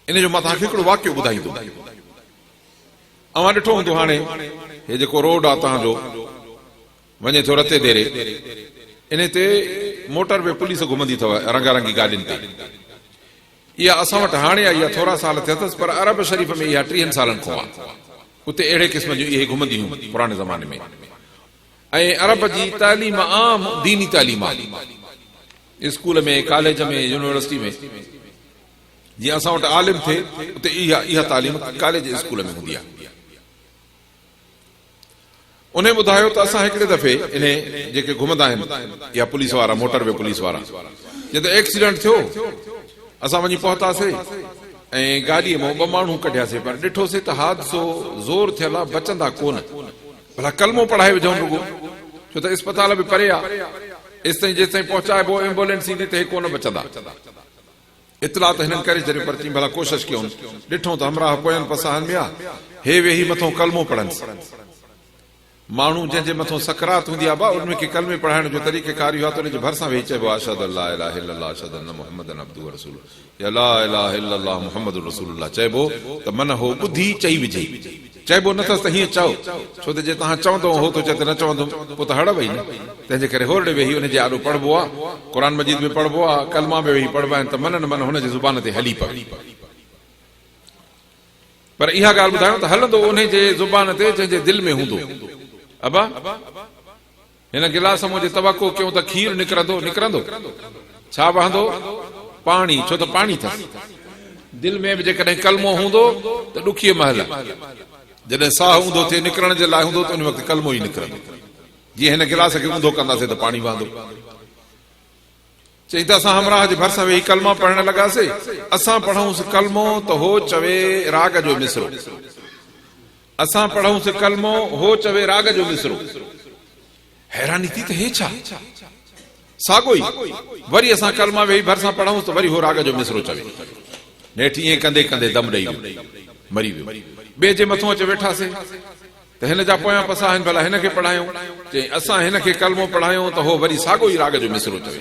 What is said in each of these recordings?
इन जो मां तव्हांखे हिकिड़ो वाक़ियो ॿुधाईंदुमि। अवां ॾिठो हूंदो हाणे हे जेको रोड आहे तव्हांजो वञे थो रते देरे, इन ते मोटर वे पुलिस घुमंदी अथव रंगारंगी गाॾियुनि ते। इहा असां वटि हाणे आई आहे, थोरा साल थिया अथसि, पर अरब शरीफ़ में इहा 30 सालनि खां आहे। उते अहिड़े क़िस्म जूं इहे घुमंदी हुयूं पुराणे ज़माने में। ऐं अरब जी तालीम आम दीनी तालीम आहे, स्कूल में, कॉलेज में, यूनिवर्सिटी में। जीअं असां वटि आलिम थिए उते इहा तालीम कॉलेज स्कूल में हूंदी आहे। उन ॿुधायो त असां हिकिड़े दफ़े इन जेके घुमंदा आहिनि या पुलिस वारा, मोटर वे पुलिस वारा, जॾहिं त एक्सीडेंट थियो असां वञी पहुतासीं ऐं गाॾीअ मां 2 माण्हू कढियासीं, पर ॾिठोसीं त हादसो ज़ोर थियल आहे, बचंदा कोन। भला कलमो पढ़ाए विझूं रुगो, छो त अस्पताल बि परे आहे, एसिताईं जेसिताईं पहुचाइबो एम्बुलेंस ईंदी त हे कोन बचंदा। इतला त हिननि करे छॾियो, पर चई भला कोशिश कयूं। ॾिठो त हमराह पोयनि पसाहनि में आहे, हे वेही मथां कलमो पढ़नि। माण्हू जंहिंजे मथां सकरात हूंदी आहे उनमें के कलमे पढ़ाइण जो तरीक़ेकार इहो आहे त उनजे भरिसां वेही चइबो आहे अशहदु अल्ला इलाहा इल्लल्लाह अशहदु अन्न मुहम्मदन अब्दुहु व रसूलुहु, या ला इलाहा इल्लल्लाह मुहम्मदुर रसूलुल्लाह चइबो त मन हो ॿुधी चई विझे। चइबो नथसि त हीअं चओ, छो त जे तव्हां चवंदो हो त चए त न चवंदुमि पोइ त हड़ वई न। तंहिंजे करे होरड़े वेही उनजे आॾो पढ़बो आहे, क़ुर मजीद में पढ़बो आहे, कलमा में वेही पढ़बा आहिनि त मन न मन हुनजी ज़ुबान ते हली पवे। पर इहा ॻाल्हि ॿुधायूं त हलंदो उनजे ज़ुबान ते जंहिंजे दिलि में हूंदो। अबा हिन गिलास मूं जे तवको कयूं त खीर निकिरंदो छा वहंदो? पाणी, छो त पाणी अथसि। दिलि में बि जेकॾहिं कलमो हूंदो त ॾुखीअ महल, जॾहिं साह हूंदो थिए निकिरण जे लाइ हूंदो त उन वक़्तु कलमो ई निकिरंदो। जीअं हिन गिलास खे ऊंधो कंदासीं त पाणी वहंदो। चई त असां हमराह जे भरिसां वेही कलमा पढ़ण लॻासीं। असां पढ़ूंसि कलमो त हो चवे राग जो मिसरो, असां पढ़ूंसि कलमो हो चवे राग जो मिसरो। हैरानी थी त हे छा, साॻो ई। वरी असां कलमा वेही भरिसां पढ़ूंसि त वरी हो राग जो मिसरो चवे। नेठि ईअं कंदे कंदे दम ॾेई मरी वियो। ॿिए जे मथां अची वेठासीं त हिन जा पोयां पसा आहिनि, भला हिन खे पढ़ायूं। चई असां हिन खे कलमो पढ़ायूं त हो वरी साॻो ई राग जो मिसरो चवे।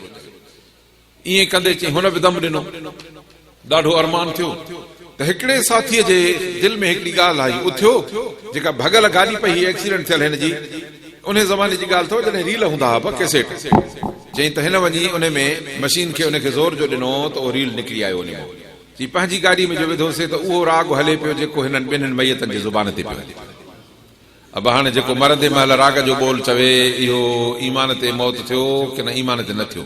ईअं कंदे चई हुन बि दम ॾिनो। ॾाढो अरमान थियो त हिकिड़े साथीअ जे दिलि में हिकिड़ी ॻाल्हि आई, उथियो, जेका भॻल गाॾी पई, एक्सीडेंट थियल हिन जी, उन ज़माने जी ॻाल्हि अथव जॾहिं रील हूंदा हुआ कैसेट। चई त हिन वञी उन में मशीन खे उनखे ज़ोर जो ॾिनो त उहो रील निकिरी आयो उन मां। चई पंहिंजी गाॾी में जो विधोसीं त उहो राग हले पियो जेको हिननि ॿिन्हिनि मैयतनि जी ज़ुबान ते पियो हले। अब हाणे जेको मरंदे महिल राग जो बोल चवे, इहो ईमान ते मौत थियो की न ईमान ते न थियो?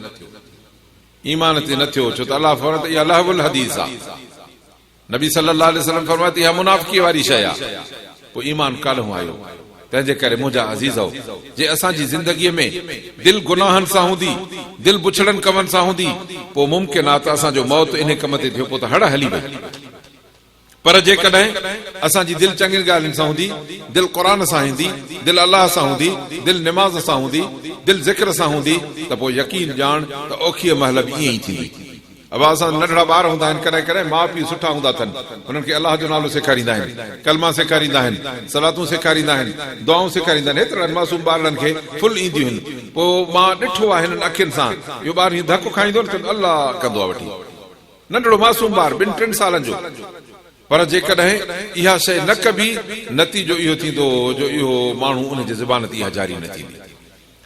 ईमान ते न थियो, छो त अलाह फरमाए त इहा लहवुल हदीस आहे। नबी सल्लल्लाहु अलैहि वसल्लम फरमाए त इहा मुनाफ़िकी वारी शइ आहे। पोइ ईमान काल्ह आयो। तंहिंजे करे मुंहिंजा अज़ीज़ो, जे असांजी ज़िंदगीअ में दिलि गुनाहनि सां हूंदी, दिलि बुछड़नि कमनि सां हूंदी, पोइ मुमकिन आहे त असांजो मौत इन कम ते थियो, पोइ त हड़ हली वई। पर जेकॾहिं असांजी दिलि चङियुनि ॻाल्हियुनि सां हूंदी, दिलि क़ुर सां हूंदी, दिलि अलाह सां हूंदी, दिलि निमाज़ सां हूंदी, दिलि ज़िक्र सां हूंदी, त पोइ यकीन ॼाण त ओखीअ महिल बि ईअं ई थींदी। अब असां नंढड़ा ॿार हूंदा आहिनि, कॾहिं कॾहिं माउ पीउ सुठा हूंदा अथनि, हुननि खे अलाह जो नालो सेखारींदा आहिनि, कलमा सेखारींदा आहिनि, सलातूं सेखारींदा आहिनि, दुआऊं सेखारींदा आहिनि। हेतिरा मासूम ॿारनि खे फुल ईंदियूं आहिनि। पोइ मां ॾिठो आहे हिननि अखियुनि सां, इहो ॿार हीअं धकु खाईंदो न, अलाह कंदो आहे वठी। नंढड़ो मासूम ॿार 2-3 सालनि जो। पर जेकॾहिं इहा शइ न कबी, नतीजो इहो थींदो जो इहो माण्हू उनजे ज़बान ते इहा जारी न थींदी।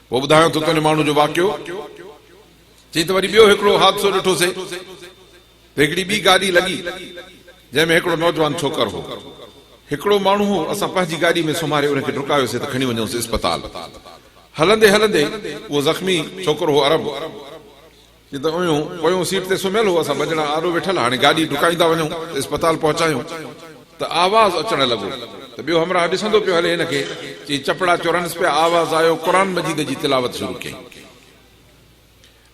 पोइ ॿुधायो त तुंहिंजे माण्हू जो वाक़ियो। चई त वरी ॿियो हिकिड़ो हादसो ॾिठोसीं। हिकिड़ी ॿी गाॾी लॻी जंहिंमें हिकिड़ो नौजवान छोकर हो। हिकिड़ो माण्हू हो, असां पंहिंजी गाॾी में सुम्हारे उनखे डुकायोसीं त खणी वञूंसि अस्पताल। हलंदे हलंदे उहो ज़ख़्मी छोकिरो हो अरब, त पोयों सीट ते सुम्हियल हो, असां ॿ ॼणा आॾो वेठल, हाणे गाॾी डुकाईंदा वञूं, अस्पताल पहुचायूं त आवाज़ अचण लॻो। त ॿियो हमरा ॾिसंदो पियो हले हिनखे। चई चपड़ा चोरनसि पिया, आवाज़ आयो, क़ुर मजीद जी तिलावत शुरू कई।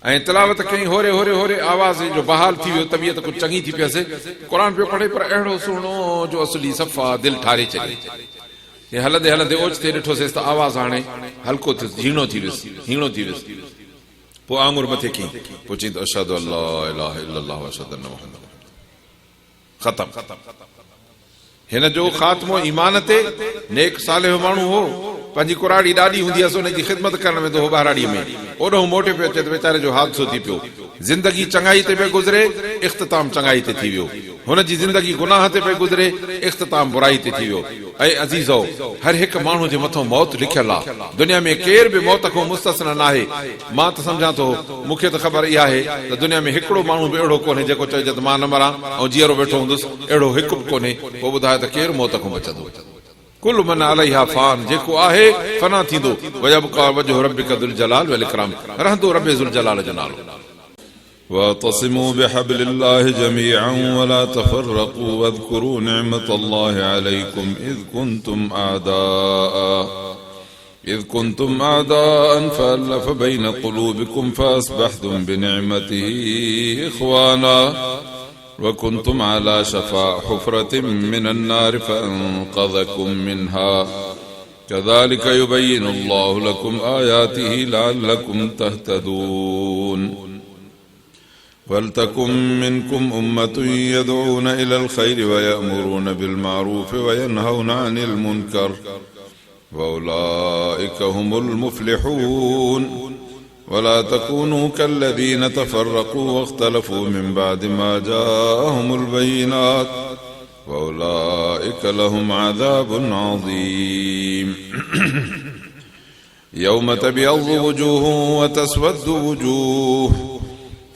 ऐं तिलावत कई, होरे होरे होरे आवाज़ जो बहाल थी वियो, तबियत कुझु चङी थी पियसि। क़ुर पियो पढ़े, पर अहिड़ो सुहिणो जो असली सफ़ा दिलि ठारे छॾे। हलंदे हलंदे ओचिते ॾिठोसीं त आवाज़ हाणे हल्को थियो, हीणो थी वियुसि। पोइ आंगुर मथे कई, पोइ चई त अशहदु अल्ला इलाहा इल्लल्लाह व अशहदु अन्न मुहम्मद। ख़तम। हिन जो ख़ात्मो ईमान ते, नेक सालिह माण्हू हो, पंहिंजी कुराड़ी ॾाढी हूंदी हुअसि, उनजी ख़िदमत करण में हो ॿाराड़ीअ में ओॾो मोटे पियो अचे त वीचारे जो हादसो थी पियो। ज़िंदगी चङाई ते पई गुज़रे, इख़्तिताम चङाई ते थी वियो। हुनजी ज़िंदगी गुनाह ते पई गुज़रे, इख़्तिताम बुराई ते थी वियो। ऐं अज़ीज़ो, हर हिकु माण्हू जे मथां मौत लिखियल आहे। दुनिया में केर बि मौत खां मुस्तस्ना न आहे। मां त सम्झां थो, मूंखे त ख़बर इहा आहे त दुनिया में हिकिड़ो माण्हू बि अहिड़ो कोन्हे जेको चए त मां न मरां ऐं जीअरो वेठो हूंदुसि, अहिड़ो हिकु बि कोन्हे। पोइ ॿुधाए त केरु मौत खां बचंदो? कुल मन अलैहा फान, जेको आहे फना थींदो। वयबका वजहु रब्बिका ज़ुल जलाल वल इकराम, रहंदो रब ज़ुल जलाल जो नालो। واعتصموا بحبل الله جميعا ولا تفرقوا واذكروا نعمة الله عليكم إذ كنتم أعداء فألف بين قلوبكم فأصبحتم بنعمته إخوانا وكنتم على شفا حفرة من النار فأنقذكم منها كذلك يبين الله لكم آياته لعلكم تهتدون ولتكن منكم أمة يدعون إلى الخير ويأمرون بالمعروف وينهون عن المنكر وأولئك هم المفلحون ولا تكونوا كالذين تفرقوا واختلفوا من بعد ما جاءهم البينات وأولئك لهم عذاب عظيم يوم تبيض وجوه وتسود وجوه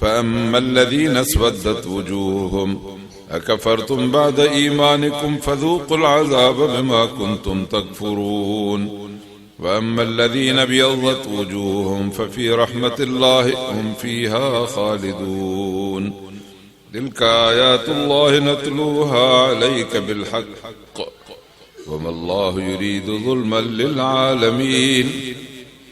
فأما الذين اسودت وجوههم أكفرتم بعد إيمانكم فذوقوا العذاب بما كنتم تكفرون وأما الذين ابيضت وجوههم ففي رحمة الله هم فيها خالدون تلك آيات الله نتلوها عليك بالحق وما الله يريد ظلما للعالمين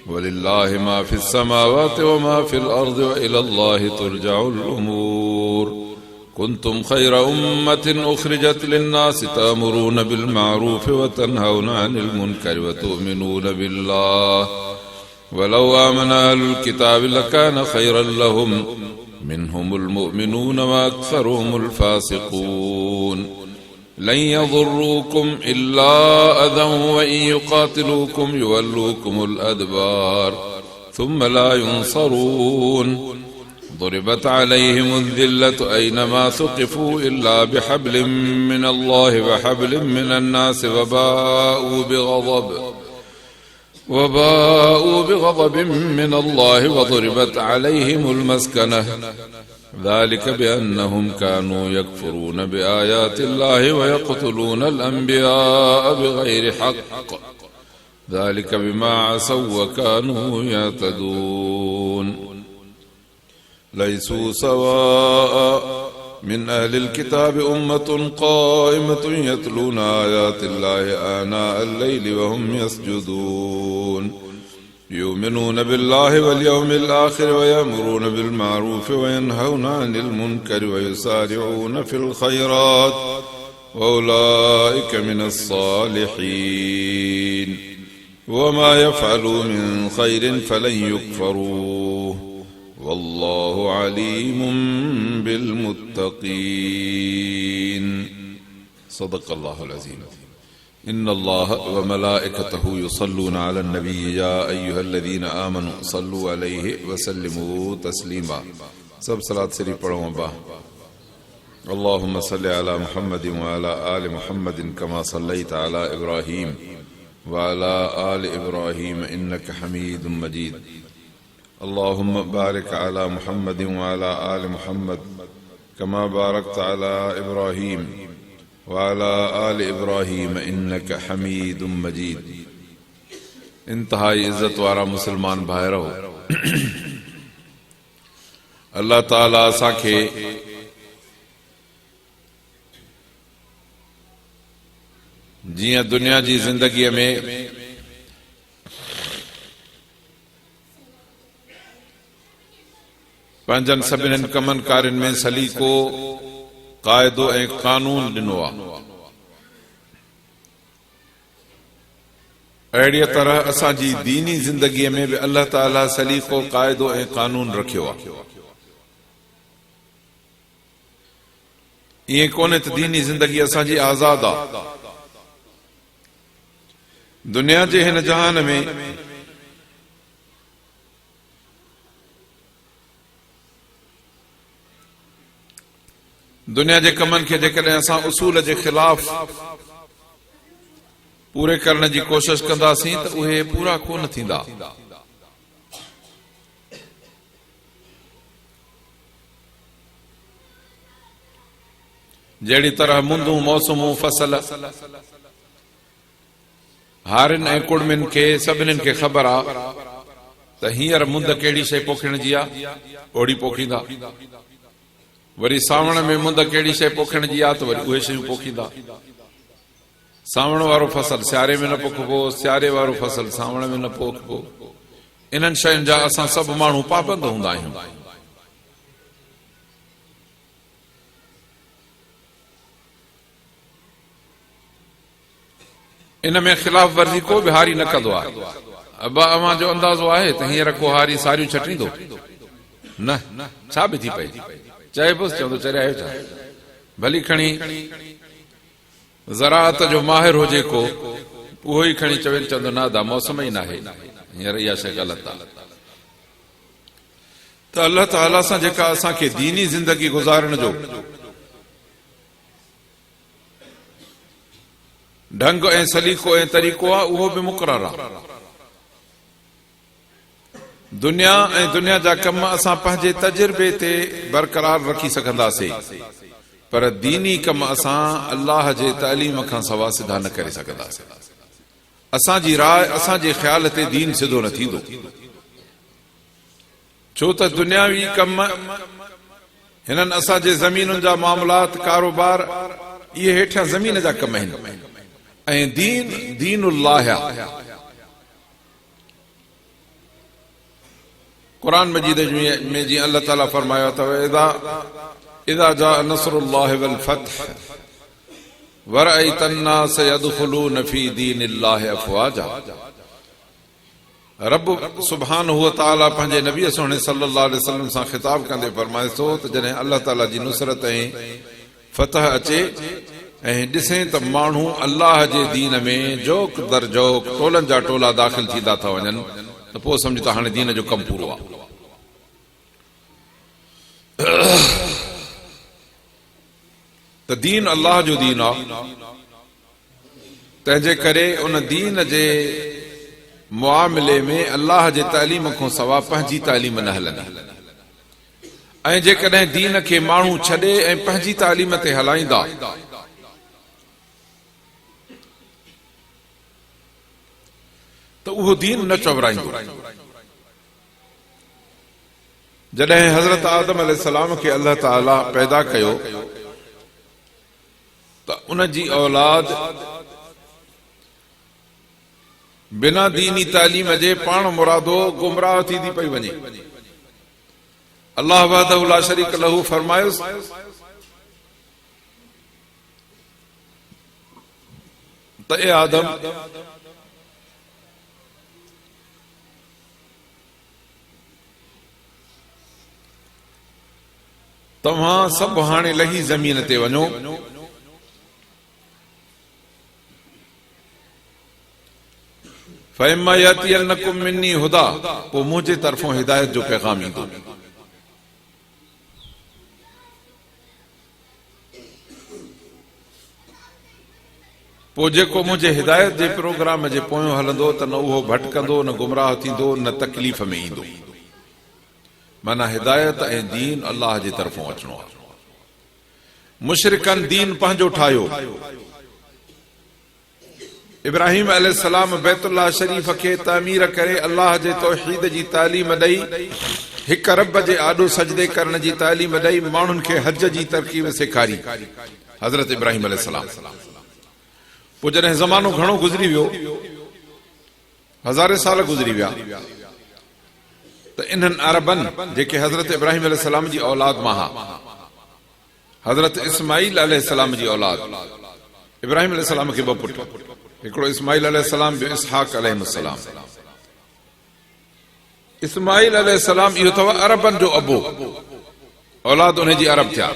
ولله ما في السماوات وما في الأرض وإلى الله ترجع الأمور كنتم خير أمة أخرجت للناس تأمرون بالمعروف وتنهون عن المنكر وتؤمنون بالله ولو آمن أهل الكتاب لكان خيرا لهم منهم المؤمنون وأكثرهم الفاسقون لن يضروكم إلا أذى وإن يقاتلوكم يولوكم الأدبار ثم لا ينصرون ضربت عليهم الذلة أينما ثقفوا إلا بحبل من الله وحبل من الناس وباءوا بغضب من الله وضربت عليهم المسكنة ذلك بأنهم كانوا يكفرون بآيات الله ويقتلون الأنبياء بغير حق ذلك بما عصوا وكانوا يعتدون ليسوا سواء من أهل الكتاب أمة قائمة يتلون آيات الله آناء الليل وهم يسجدون يؤمنون بالله واليوم الآخر ويأمرون بالمعروف وينهون عن المنكر ويسارعون في الخيرات وأولئك من الصالحين وما يفعلوا من خير فلن يكفروه والله عليم بالمتقين صدق الله العظيم إن الله وملائكته يصلون على النبي يا أيها الذين آمنوا صلوا عليه وسلموا تسليما سب صلاة سری پڑھو با اللهم صل على محمد وعلى آل محمد كما صليت على إبراهيم وعلى آل إبراهيم إنك حميد مجيد اللهم بارك على محمد وعلى آل محمد كما باركت على إبراهيم وعلى آل إبراهيم إنك حميد مجيد انتہائی عزت वारा मुसलमान भाइरो अल्लाह ताला असांखे जीअं दुनिया जी ज़िंदगीअ में पंहिंजनि सभिनीनि कमनि कारियुनि में सलीको क़ाइदो ऐं कानून ॾिनो आहे अहिड़ीअ तरह असांजी दीनी ज़िंदगीअ में बि अल्लाह ताला सलीको क़ाइदो ऐं कानून रखियो आहे ईअं कोन्हे त दीनी ज़िंदगी असांजी आज़ाद आहे दुनिया जे हिन जहान में दुनिया जे कमनि खे जेकॾहिं असां उसूल जे ख़िलाफ़ पूरे करण जी कोशिश कंदासीं त उहे पूरा कोन थींदा। जहिड़ी तरह मुंदूं मौसमूं फसल हारिन ऐं कुड़मिन खे सभिनीनि खे ख़बर आहे त हींअर मुंद कहिड़ी शइ पोखण जी आहे, ओड़ी पोखींदा। वरी सावण में मुंद कहिड़ी शइ पोखण जी आहे त वरी उहे शयूं पोखींदा। सावण वारो फसल सियारे में न पोखबो, सियारे वारो फसल सावण में न पोखबो। इन्हनि शयुनि जा असां सभु माण्हू पाबंद हूंदा आहियूं। इन में ख़िलाफ़ वर्ज़ी को बि हारी न कंदो आहे। अबा अवां जो अंदाज़ो आहे त हींअर को हारी सारियूं छटींदो न, छा बि थी पई चइबोसि चवंदो चरियायो छा, भली खणी ज़राअत जो माहिर हुजे को उहो ई खणी चवे चवंदो न दा मौसम ई न आहे, हींअर इहा शइ ग़लति आहे। त अल्लाह ताला सां जेका असांखे दीनी ज़िंदगी गुज़ारण जो ढंग ऐं सलीक़ो ऐं तरीक़ो आहे उहो बि मुक़ररु आहे। दुनिया ऐं दुनिया जा कम असां पंहिंजे तजुर्बे ते बरक़रार रखी सघंदासीं, पर दीनी कम असां अल्लाह जे तालीम खां सवा सिधा न करे सघंदासीं। असांजी राय असांजे ख़्याल ते दीन सिधो न थींदो, छो त दुनियावी कम हिननि असांजे ज़मीनुनि जा मामलात कारोबार इहे हेठियां ज़मीन जा कम आहिनि ऐं दीन दीनुल्लाह आहे। क़ुरान मजीद में जीअं अल्लाह ताला फरमायो अथव इज़ा जा नसरुल्लाहि वल फतह वरअयत अन्नास यदखुलून फी दीनिल्लाहि अफ़वाजा। रब सुब्हानहु व तआला पंहिंजे नबी सोने सल्लल्लाहु अलैहि वसल्लम सां ख़िताब कंदे फरमाए थो त जॾहिं अल्लाह ताला जी नुसरत ऐं फतह अचे ऐं ॾिसे त माण्हू अल्लाह जे दीन में जोक दर जोक टोलनि जा टोला दाख़िल थींदा था वञनि त पोइ सम्झ त हाणे दीन जो कमु पूरो आहे। त दीन अल्लाह जो दीन आहे, तंहिंजे करे उन दीन जे मुआमिले में अल्लाह जे तालीम खां सवा पंहिंजी तालीम न हलंदी। ऐं जेकॾहिं दीन खे माण्हू छॾे ऐं पंहिंजी तालीम ते हलाईंदा त उहो दीन न चवराईंदो। जॾहिं हज़रत आदम अलैहिस्सलाम खे अल्लाह ताला पैदा कयो त उन जी औलाद बिना दीनी तालीम जे पाण मुरादो गुमराह थींदी पई वञे। अल्लाह वहदहु ला शरीक लहू फरमायुसि त ए आदम तव्हां सभु हाणे लही ज़मीन ते वञो, फइम्मा यातियन्नकुम मिन्नी हुदा, पोइ मुंहिंजे तरफ़ों हिदायत जो पैगाम ईंदो। पोइ जेको मुंहिंजे हिदायत जे प्रोग्राम जे पोयों हलंदो त न उहो भटकंदो, न गुमराह थींदो, न तकलीफ़ में ईंदो। माना हिदायत ऐं दीन अल्लाह जे तरफ़ों अचणो आहे। मुशरिकनि दीन पंहिंजो ठाहियो। इब्राहिम अलैहिस्सलाम बैतुल्लाह शरीफ खे तामीर करे अल्लाह जे तौहीद जी तालीम ॾेई, हिक रब जे आॾो सजदे करण जी तालीम ॾेई माण्हुनि खे हज जी तरकीब सेखारी हज़रत इब्राहिम अलैहिस्सलाम। पोइ जॾहिं ज़मानो घणो गुज़री वियो, हज़ारे साल गुज़री विया, त इन्हनि अरबनि जेके हज़रत इब्राहिम अलैहिस्सलाम जी औलाद मां हज़रत इस्माईल अलैहिस्सलाम जी औलाद, इब्राहिम अलैहिस्सलाम खे ॿ पुट, हिकिड़ो इस्माईल अलैहिस्सलाम, ॿियो इसहाक अलैहिस्सलाम। इस्माईल अलैहिस्सलाम इहो अथव अरबनि जो अबो, औलाद उन जी अरब थिया।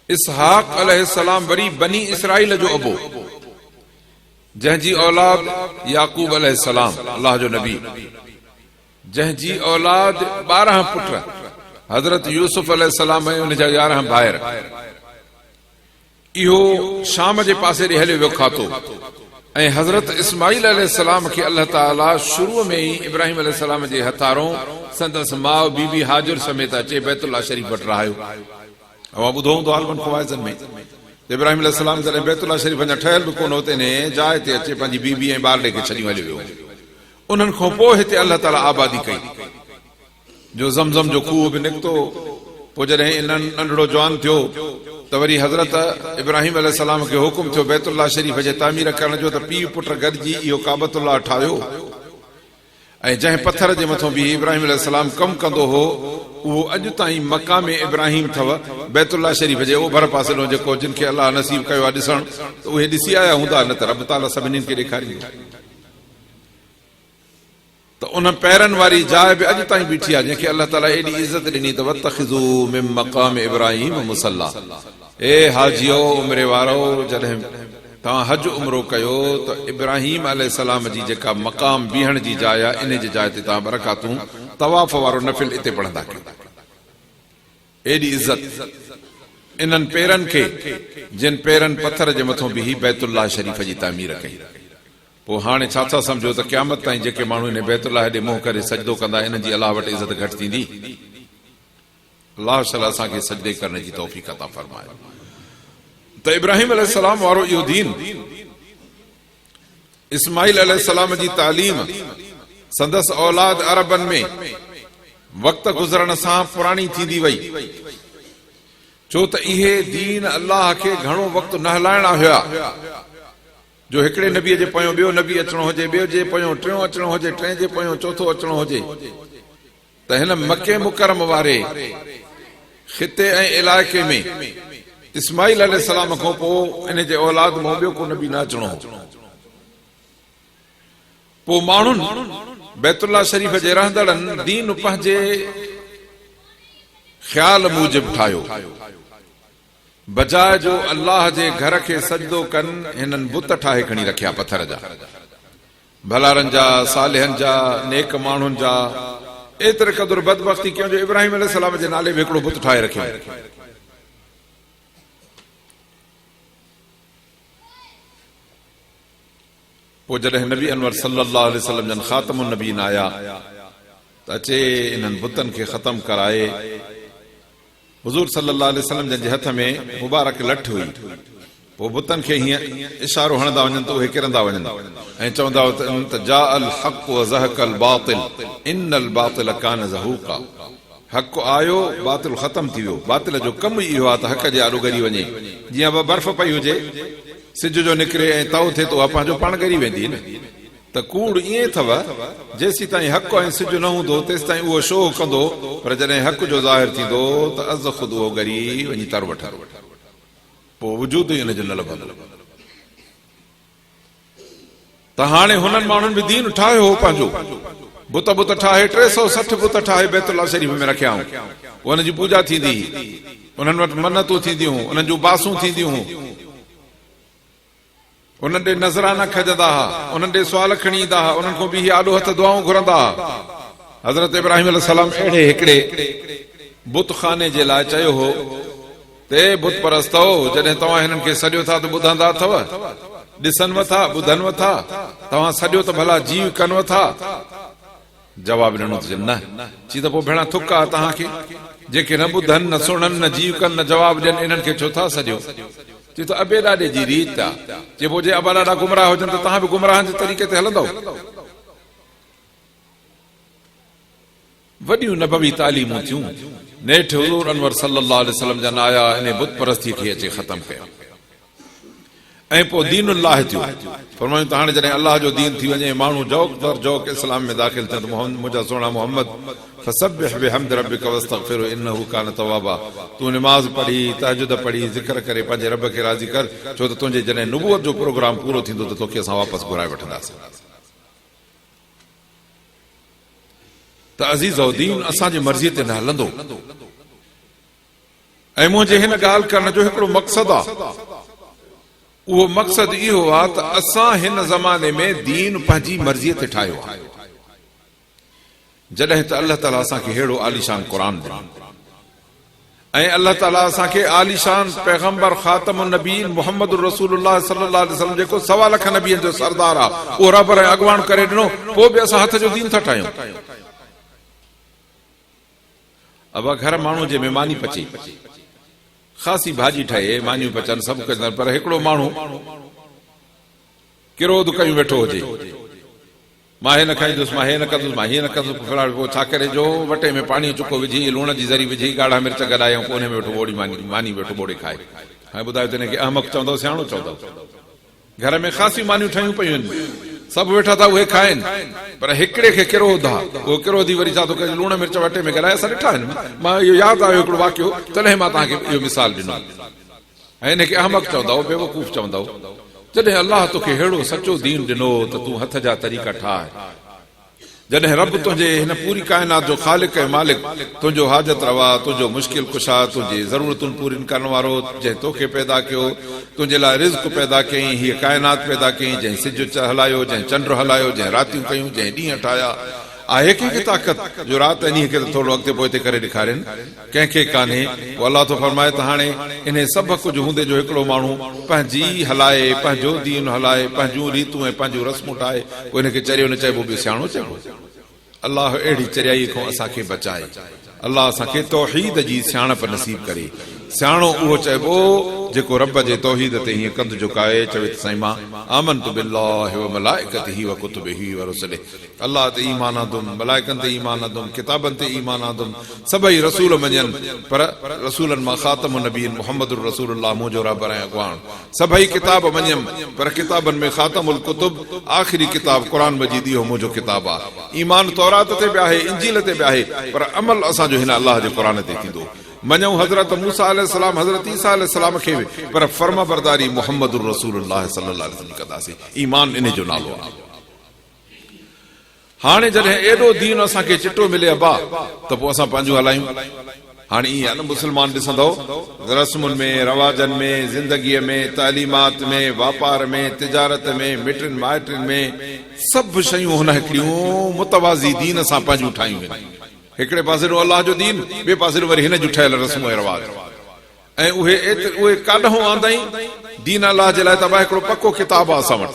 इसहाक अलैहिस्सलाम वरी बनी इसराइल जो अबो, जंहिंजी औलाद याकूब अलैहिस्सलाम, अल्लाह जो नबी, जंहिंजी औलाद 12 पुट, हज़रत यूसुफ अलैहिस्सलाम ऐं उन जा 11 भाइर, इहो शाम जे पासे ॾे हलियो वियो खातो। ऐं हज़रत इस्माईल अलैहिस्सलाम खे अल्लाह ताला शुरू में ई इब्राहिम अलैहिस्सलाम जे हथारों संदसि माउ बीबी हाजिर समेत अचे बैतुल्लाह शरीफ वटि रहायो। अवां ॿुधो हूंदो आलमन फ़वाइज़नि में इब्राहिम अलैहिस्सलाम जॾहिं बैतुल्लाह शरीफ अञा ठहियल बि कोन हुते ने जाइ ते अचे पंहिंजी बीबी ऐं ॿार खे छॾी हलियो वियो। उन्हनि खां पोइ हिते अल्लाह ताला आबादी कई, जो ज़मज़म जो खूह बि निकितो। पोइ जॾहिं नंढड़ो जवान थियो त वरी हज़रत इब्राहिम अलैहिस्सलाम खे हुकुम थियो बैतुल्लाह शरीफ जे तामीर करण जो, त पीउ पुट गॾिजी इहो काबतुल्लाह ठाहियो। ऐं जंहिं पत्थर जे मथां बि इब्राहिम अलैहिस्सलाम कमु कंदो हो, उहो अॼु ताईं मक्का में इब्राहिम अथव। बैतुल्लाह शरीफ जे ओभर पासे लो जेको जिन खे अल्लाह नसीब कयो आहे ॾिसण, त उहे ॾिसी आया हूंदा, न त रब ताला सभिनीनि खे ॾेखारींदो। त उन पैरनि वारी जाइ बि अॼु ताईं बीठी आहे, जंहिंखे अल्लाह ताला एॾी इज़त ॾिनी त वतखिज़ू मिन मक़ाम इब्राहिम मुसल्ला। ए हाजियो उमिरे वारो, जॾहिं तव्हां हज उमरो कयो त इब्राहिम अलैहिस्सलाम जी जेका मक़ाम बीहण जी जाइ आहे, इन जी जाइ ते तव्हां बरकातूं तवाफ़ वारो नफ़िल इते पढ़ंदा कयो। एॾी इज़त इन्हनि पेरनि खे, जिन पेरनि पत्थर जे मथां बीही बैतुल्लाह शरीफ जी तामीर कई। पोइ हाणे छा था सम्झो त क़यामत ताईं जेके माण्हू इन बैतुल्लाह ॾे मुंहुं करे सजदो कंदा, इन्हनि जी अलाह वटि इज़त घटि थींदी? अल्लाह ताला असांखे सजदे करण जी तौफ़ीक़ अता फ़रमाए। त इब्राहिम अलैहिस्सलाम वारो इहो दीन, इस्माईल अलैहिस्सलाम जी तालीम, संदसि औलाद अरबनि में वक़्त गुज़रण सां पुराणी थींदी वई। छो त इहे दीन अल्लाह खे घणो वक़्तु न हलाइणा हुया, जो हिकिड़े नबीअ जे पोयों ॿियो नबी अचणो हुजे, ॿियो जे पोयों टियों अचणो हुजे, टे जे पोयों चौथो अचणो हुजे। त हिन मके मुकरम वारे ख़िते ऐं इलाइक़े में इस्माईल अलैहिस्सलाम खां पोइ इन जे औलाद मां ॿियो को नबी न अचणो हो। पोइ माण्हुनि बैतुल्लाह शरीफ जे रहंदड़नि दीन पंहिंजे ख़्याल मूजिब ठाहियो, बजाए जो अल्लाह जे घर खे सजदो कनि, हिननि बुत ठाहे खणी रखिया पत्थर जा, भलारनि जा, सालिहनि जा, नेक माण्हुनि जा। एतिरे क़दुरु बदबख्ती कयो जो इब्राहिम अलैहिस्सलाम जे नाले में हिकिड़ो बुत ठाहे रखियो। पोइ जॾहिं नबी अनवर सल्लल्लाहु अलैहि वसल्लम जन ख़ातमुन नबीन आया त अचे इन्हनि बुतनि खे ख़तम कराए। हुज़ूर सल्लल्लाहु अलैहि वसल्लम जन जे हथ में मुबारक लठ हुई। पोइ बुतनि खे हीअं इशारो हणंदा वञनि त उहे किरंदा वञनि ऐं चवंदा त जा अल हक़ व ज़हक़ल बातिल इन्नल बातिल कान ज़हूक़ा। हक़ आयो, बातिल ख़तम थी वियो। बातिल जो कमु इहो आहे त हक़ जे आॾो ॻरी वञे। जीअं बर्फ़ पई हुजे, सिज जो निकिरे ऐं तओ थिए त उहा पंहिंजो पाण ॻरी वेंदी न। त कूड़ ईअं अथव, जेसि ताईं हक़ ऐं सिज न हूंदो तेसि ताईं उहो शो कंदो, पर जॾहिं हक़ जो ज़ाहिर थींदो त अज़ ख़ुदि उहो ॻरी वञी तर वठंदो, पोइ वजूद ई हिनजो न लभंदो। त हाणे हुननि माण्हुनि बि दीन ठाहियो हो पंहिंजो, बुत बुत ठाहे 360 बुत ठाहे बैतुल्लाह शरीफ में रखिया हुआ। उन्हनि जी पूजा थींदी, उन्हनि वटि मन्नतूं थींदियूं, उन्हनि जूं बासूं थींदियूं, उन्हनि ॾे नज़राना खजंदा हुआ, उन्हनि ॾे सुवाल खणी ईंदा हुआ, उन्हनि खां बि आॾो हथ दुआऊं घुरंदा हुआ। हज़रत इब्राहिम अलैहिस्सलाम अहिड़े हिकिड़े बुत खाने जे लाइ चयो हो ते बुत परस्त हो, जॾहिं तव्हां हिननि खे सॼो था त ॿुधंदा अथव, ॾिसनव था, ॿुधनव था, तव्हां सॼो त भला जीव कनव था? जवाब ॾिनो त न। चई त पोइ भेणा थुक आहे तव्हांखे, जेके न ॿुधनि, न सुणनि, न जीव कनि, न जवाब ॾियनि, इन्हनि खे छो था सॼो? चई त अबे ॾाॾे जी रीत आहे। चए पोइ जे अबा ॾाॾा गुमराह हुजनि त तव्हां बि गुमराहनि जे तरीक़े ते हलंदव? वॾियूं नबवी तालीमूं थियूं। नेठि हुज़ूर अनवर सल्लल्लाहु अलैहि वसल्लम जन आया, इन बुत परस्ती खे अचे ख़तम कयो ऐं पोइ दीनुल्लाह थियो। फरमायूं त हाणे जॾहिं अल्लाह जो दीन थी वञे, माण्हू जौक दर जौक इस्लाम में दाख़िल थियनि, त मुंहिंजा सोना मोहम्मद फसब्बिह बिहम्दि रब्बिका वस्तगफिरहु इन्नहु कान तवाबा। तूं नमाज़ पढ़ी, तहजुद पढ़ी, ज़िक्र करे पंहिंजे रब खे राज़ी कर, छो त तुंहिंजे जॾहिं नुबुवत जो प्रोग्राम पूरो थींदो त तोखे असां वापसि घुराए वठंदासीं। त अज़ीज़ औ दीन असांजी मर्ज़ीअ ते न हलंदो। ऐं मुंहिंजे हिन ॻाल्हि करण जो हिकिड़ो मक़सदु आहे उहो मक़सद इहो आहे त असां हिन ज़माने में दीन पंहिंजी मर्ज़ीअ ते ठाहियो आहे। जॾहिं त अल्लाह ताला असांखे अहिड़ो आलीशान क़ुरान ॾिनो ऐं अल्लाह ताला असांखे आलीशान पैगंबर ख़ातमुन नबीन मुहम्मद रसूलुल्लाह सल्लल्लाहु अलैहि वसल्लम जेको 1.25 लख नबियनि जो सरदार आहे उहो रब ऐं अॻवान करे ॾिनो, पोइ बि असां हथ जो दीन था ठाहियूं। अब घर माण्हू जे महिमानी पचे, ख़ासी भाॼी ठहे, मानियूं पचनि, सभु कनि, पर हिकिड़ो माण्हू किरोध कयूं वेठो हुजे, मां हे न खाईंदुसि, मां हे न कंदुसि, मां हीअं न कंदुसि, फलाण, पोइ छा करे जो वटे में पाणी चुको विझी, लूण जी ज़री विझी, ॻाढ़ा मिर्च गॾायूं, कोने में वेठो ॿोड़ी मानी वेठो ॿोड़े खाए। हाणे ॿुधायो त हिनखे अहमक चवंदव, सियाणो चवंदव? घर में ख़ासी मानियूं ठहियूं पयूं आहिनि, सभु वेठा था उहे खाइनि, पर हिकिड़े खे किरोध आहे, उहो किरोधी वरी छा थो करे, लूण मिर्च वटे में गॾाए। असां ॾिठा आहिनि, मां इहो यादि आयो हिकिड़ो वाक़ियो, तॾहिं मां तव्हांखे इहो मिसाल ॾिनो। ऐं हिनखे अहमक चवंदव, बेवकूफ़ चवंदव। जॾहिं अल्लाह तोखे अहिड़ो सचो दीन ॾिनो त तूं हथ जा तरीक़ा ठाहे, जॾहिं रब तुंहिंजे हिन पूरी काइनात जो ख़ालिक ऐं मालिक, तुंहिंजो हाजत रवा, तुंहिंजो मुश्किल कुशा, तुंहिंजी ज़रूरतुनि पूरिन करण वारो, जंहिं तोखे पैदा कयो, तुंहिंजे लाइ रिज़्क़ पैदा कयईं, हीअ काइनात पैदा कयईं, जंहिं सिज हलायो, जंहिं चंड हलायो, जंहिं रातियूं कयूं, जंहिं ॾींहं ठाहिया, आहे कंहिंखे ताक़त जो राति ॾींहं खे थोरो अॻिते पोइते करे ॾेखारनि? कंहिंखे कान्हे। अलाह थो फरमाए त हाणे इन सभु कुझु हूंदे जो हिकिड़ो माण्हू पंहिंजी हलाए, पंहिंजो दीन हलाए, पंहिंजूं रीतूं ऐं पंहिंजूं रस्मूं ठाहे, पोइ हिनखे चरियो न चइबो, ॿियो सियाणो चइबो। अलाह अहिड़ी चरियाई खां असांखे बचाए, अलाह असांखे तौहीद जी सियाणप नसीब करे। सियाणो उहो चइबो जेको रब जे तौहीद ते हीअं कंध झुकाए, चवे त साईं मां आमनतु बिल्लाहि व मलाइकतिही व कुतुबिही व रुसुलिही, अलाह ते ईमान आंदुमि, मलाइकनि ते ईमान आंदुमि, किताबनि ते ईमान आंदुमि, सभई रसूल मञनि, पर रसूलनि मां ख़ातमुन नबीन मुहम्मद रसूलुल्लाह मुंहिंजो रब ऐं अॻवान। सभई किताब मञियमि, पर किताबनि में ख़ातमुल कुतुब आख़िरी किताब क़ुरान मजीद इहो मुंहिंजो किताब आहे। ईमान तौरात ते बि आहे, इंजील ते बि आहे, पर अमल असांजो हिन अलाह जे क़ुरान ते थींदो। मञूं हज़रत मूसा अलैहिस्सलाम, हज़रत ईसा अलैहिस्सलाम खे, पर फर्मा बरदारी मुहम्मद रसूलुल्लाह सल्लल्लाहु अलैहि वसल्लम कंदासीं। ईमान इन जो नालो आहे। हाणे जॾहिं एॾो दीन असांखे चिटो मिले अबा, त पोइ असां पंहिंजो हलायूं। हाणे ईअं आहे न, मुस्लमान ॾिसंदव रस्मुनि में, रवाजनि में, ज़िंदगीअ में, तालीमात में, वापार में, तिजारत में, मिटनि माइटनि में, सभु शयूं हुन हिकिड़ियूं मुतवाज़ी दीन सां पंहिंजूं ठाहियूं आहिनि। हिकिड़े पासे अलाह जो दीन, ॿिए पासे वरी हिन जूं ठहियल रस्मूं ऐं रवाज, ऐं उहे काॾहों आंदाई दीन अलाह जे लाइ। त हिकिड़ो पको किताब आहे असां वटि,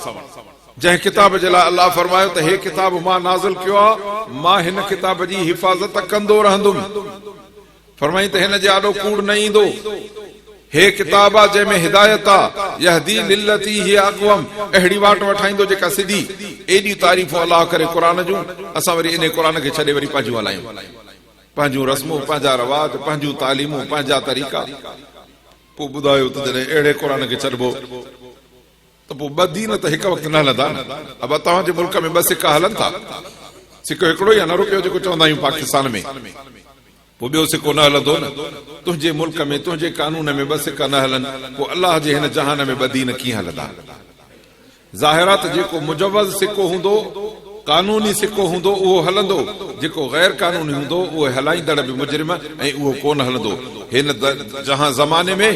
जंहिं किताब जे लाइ अलाह फरमायो त हे किताब मां नाज़िल कयो आहे, मां हिन किताब जी हिफ़ाज़त कंदो रहंदुमि। फरमाई त हिन जे आॾो कूड़ न ईंदो। हे किताब आहे जंहिंमें हिदायत आहे, यहदी लिल्लती हिय अक़वम, अहिड़ी वाट वठाईंदो जेका सिधी। एॾी तारीफ़ूं अलाह करे क़ुरान जूं, असां वरी इन क़ुरान खे छॾे वरी पंहिंजूं हलायूं, पंहिंजूं रस्मूं, पंहिंजा रवाज, पंहिंजूं तालीमूं, पंहिंजा तरीक़ा। पोइ ॿुधायो त जॾहिं अहिड़े क़ुरान खे छॾिबो त पोइ ॿ दीन त हिकु वक़्तु न हलंदा न। अब तव्हांजे मुल्क में 2 सिका हलनि था, सिको हिकिड़ो ई आहे न, रुपयो जेको चवंदा आहियूं पाकिस्तान में, पोइ ॿियो सिको न हलंदो न। तुंहिंजे मुल्क में, तुंहिंजे कानून में 2 सिका न हलनि, पोइ अलाह जे हिन जहान में 2 दीन कीअं हलंदा? ज़ाहिरात जेको मुजवज़ सिको हूंदो, कानूनी सिको हूंदो, उहो हलंदो। जेको गैर कानूनी हूंदो, उहो हलाईंदड़ बि मुजरिम, ऐं उहो कोन हलंदो। हिन जहां ज़माने में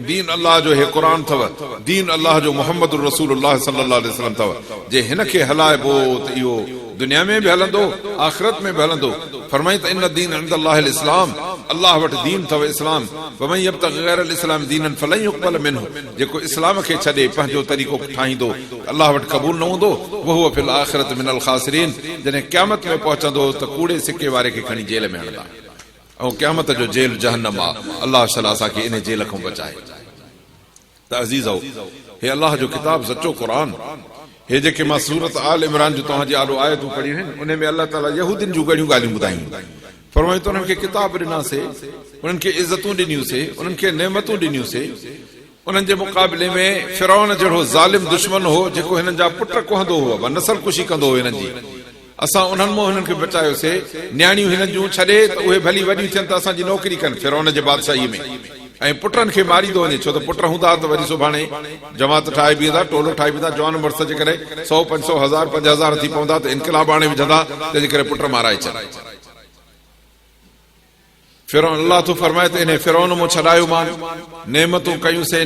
दीन अलाह जो हे क़ुरान अथव, दीन अलाह जो मुहम्मद रसूलुल्लाह सल्लल्लाहु अलैहि वसल्लम अथव। जे हिन खे हलाइबो त इहो दुनिया में बि हलंदो, आख़िरत में बि हलंदो। फरमाई त इन दीन इंदल्लाहिल इस्लाम, अलाह वटि दीन अथव इस्लाम। वमन यब्तग़ि गैरल इस्लाम दीनन फलन युक़बल मिन्हु, जेको इस्लाम खे छॾे पंहिंजो तरीक़ो ठाहींदो, अलाह वटि क़बूल न हूंदो। वहुव फिल आख़िरत मिनल ख़ासिरीन, जॾहिं क़यामत में पहुचंदो त कूड़े सिके वारे खे खणी जेल में हणंदा, ऐं क़यामत जो जेल जहन्नम आहे। अलाह शला असांखे इन जेल खां बचाए। त अज़ीज़ो, हे अलाह जो किताब सचो क़ुरान, हे जेके मां सूरत आल इमरान जो तव्हांजे आॾो आयतूं पढ़ियूं आहिनि, उन में अलाह ताला यहूदियुनि जूं घणियूं ॻाल्हियूं ॿुधायूं। फरमायूं त उन्हनि खे किताब ॾिनासीं, उन्हनि खे इज़तूं ॾिनियूंसीं, उन्हनि खे नेमतूं ॾिनियूंसीं। उन्हनि जे मुक़ाबले में फिरौन जहिड़ो ज़ालिम दुश्मन हो, जेको हिननि जा पुट कुहंदो हो, नसल कुशी कंदो हो हिननि जी। असां उन्हनि मां हिननि खे बचायोसीं। न्याणियूं हिननि जूं छॾे त उहे भली वॾियूं थियनि त असांजी नौकिरी कनि फिरौन जे बादशाहीअ में, ऐं पुटनि खे मारींदो वञे। छो त पुट हूंदा त वरी सुभाणे जमात ठाहे बीहंदा, टोलो ठाहे बीहंदा, जवान मर्द जे करे 100, 500, 1000, 5000 थी पवंदा त इनकलाब आणे विझंदा, तंहिंजे करे पुट माराए छॾ। फिरौन अल्लाह तो फरमाए त इन फिरौन मो छॾायो मान, नेमतूं कयूंसीं,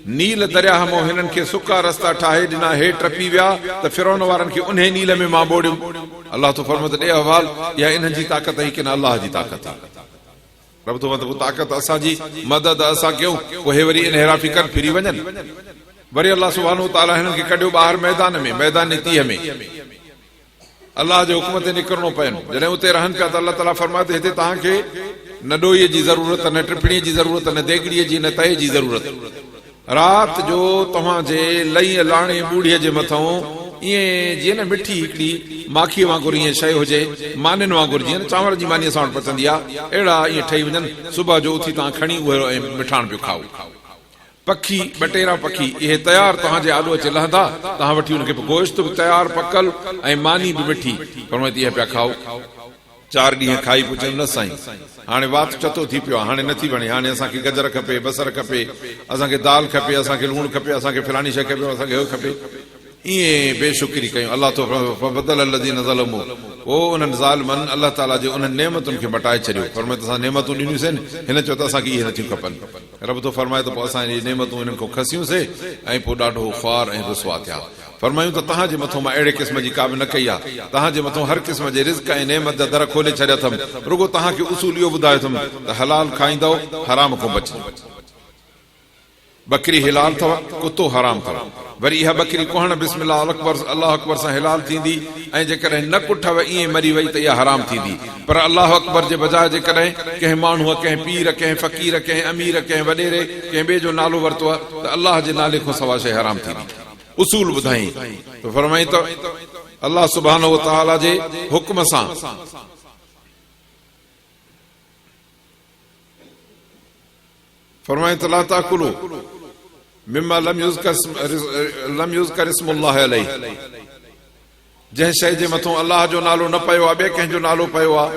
नील दरिया मो हिननि खे सुका रस्ता ठाहे ॾिना, हे टपी विया त फिरौन वारनि खे उन नील में मां ॿोड़ियुमि। अल्लाह तो फरमाए त ॾे अहवाल, इहा इन्हनि जी ताक़त ई कि न अल्लाह जी ताक़त आहे। रब तो मतिलबु ताक़त असांजी, मदद असां कयूं, पोइ वरी इनहराफी कर फिरी वञनि। वरी अल्लाह सुब्हानो व तआला हिननि खे कढियो ॿाहिरि मैदान में, मैदान तीह में, अल्लाह जे हुकुम ते निकिरणो पवनि। जॾहिं उते रहनि पिया त अल्लाह ताला फरमाए त हिते तव्हांखे न ॾोईअ जी ज़रूरत, न टिपणीअ जी ज़रूरत, न देगड़ीअ जी, न तए जी ज़रूरत। राति जो तव्हांजे लई लाणे बूढ़ीअ जे मथां ईअं जीअं न मिठी हिकिड़ी माखीअ वांगुरु ईअं शइ हुजे, मानियुनि वांगुरु, जीअं चांवर जी मानी असां वटि पचंदी आहे, अहिड़ा ईअं ठही वञनि। सुबुह जो उथी तव्हां खणी उहे ऐं मिठाण पियो खाओ। पखी, बटेरा पखी, इहे तयार तव्हांजे आलू अचे लहंदा, तव्हां वठी हुनखे गोश्त बि तयार पकल ऐं मानी बि मिठी, पर इहे पिया खाओ। 4 ॾींहं खाई पुछनि न साईं, हाणे वात चतो थी पियो आहे, हाणे नथी वणे, हाणे असांखे गजर खपे, बसर खपे, असांखे दाल खपे, असांखे लूणु खपे, असांखे फलाणी शइ खपे, असांखे उहो खपे। ईअं बेशुक्री कयूं। अल्लाह तो फबदल अलज़ीन ज़लमू, पोइ उन्हनि ज़ालिमनि अल्लाह ताला जे उन्हनि नेमतुनि खे मटाए छॾियो। फरमाए त असां नेमतूं ॾिनियूंसीं, हिन चयो त असांखे इहे नथियूं खपनि। रब तो फरमाए त पोइ असां इहे नेमतूं हिननि खां खसियूंसीं ऐं पोइ ॾाढो ख़्वार ऐं रुसवा थिया। फरमायूं त तव्हांजे मथां मां अहिड़े क़िस्म जी का बि न कई आहे, तव्हांजे मथां हर क़िस्म जे रिज़्क़ ऐं नेमत जा दर खोले छॾिया अथमि। रुगो तव्हांखे उसूल इहो ॿुधायो अथमि त हलाल खाईंदव, हराम खां बचो। बकरी हिलाल अथव, कुतो हराम अथव। वरी इहा बकरी कोहण बिस्मिल्लाह अकबर अल्लाह अकबर सां हिलाल थींदी, ऐं जेकॾहिं न कुठव ईअं मरी वई त इहा हराम थींदी। पर अल्लाह अकबर जे बजाए जेकॾहिं कंहिं माण्हूअ, कंहिं पीर, कंहिं फ़क़ीर, कंहिं अमीर, कंहिं वॾेरे, कंहिं ॿिए जो नालो वरितो आहे त अल्लाह जे नाले खां सवा शइ हराम थींदी। उसूल ॿुधाई त फरमाई त अल्लाह सुब्हानो व तआला जे हुक्म सां फरमाई त ला ताकुलू मिम्मा लम युज़कर इस्मुल्लाह अलैहि, जंहिं शइ जे मथां अल्लाह जो नालो न पियो आहे, ॿिए कंहिंजो नालो पियो आहे,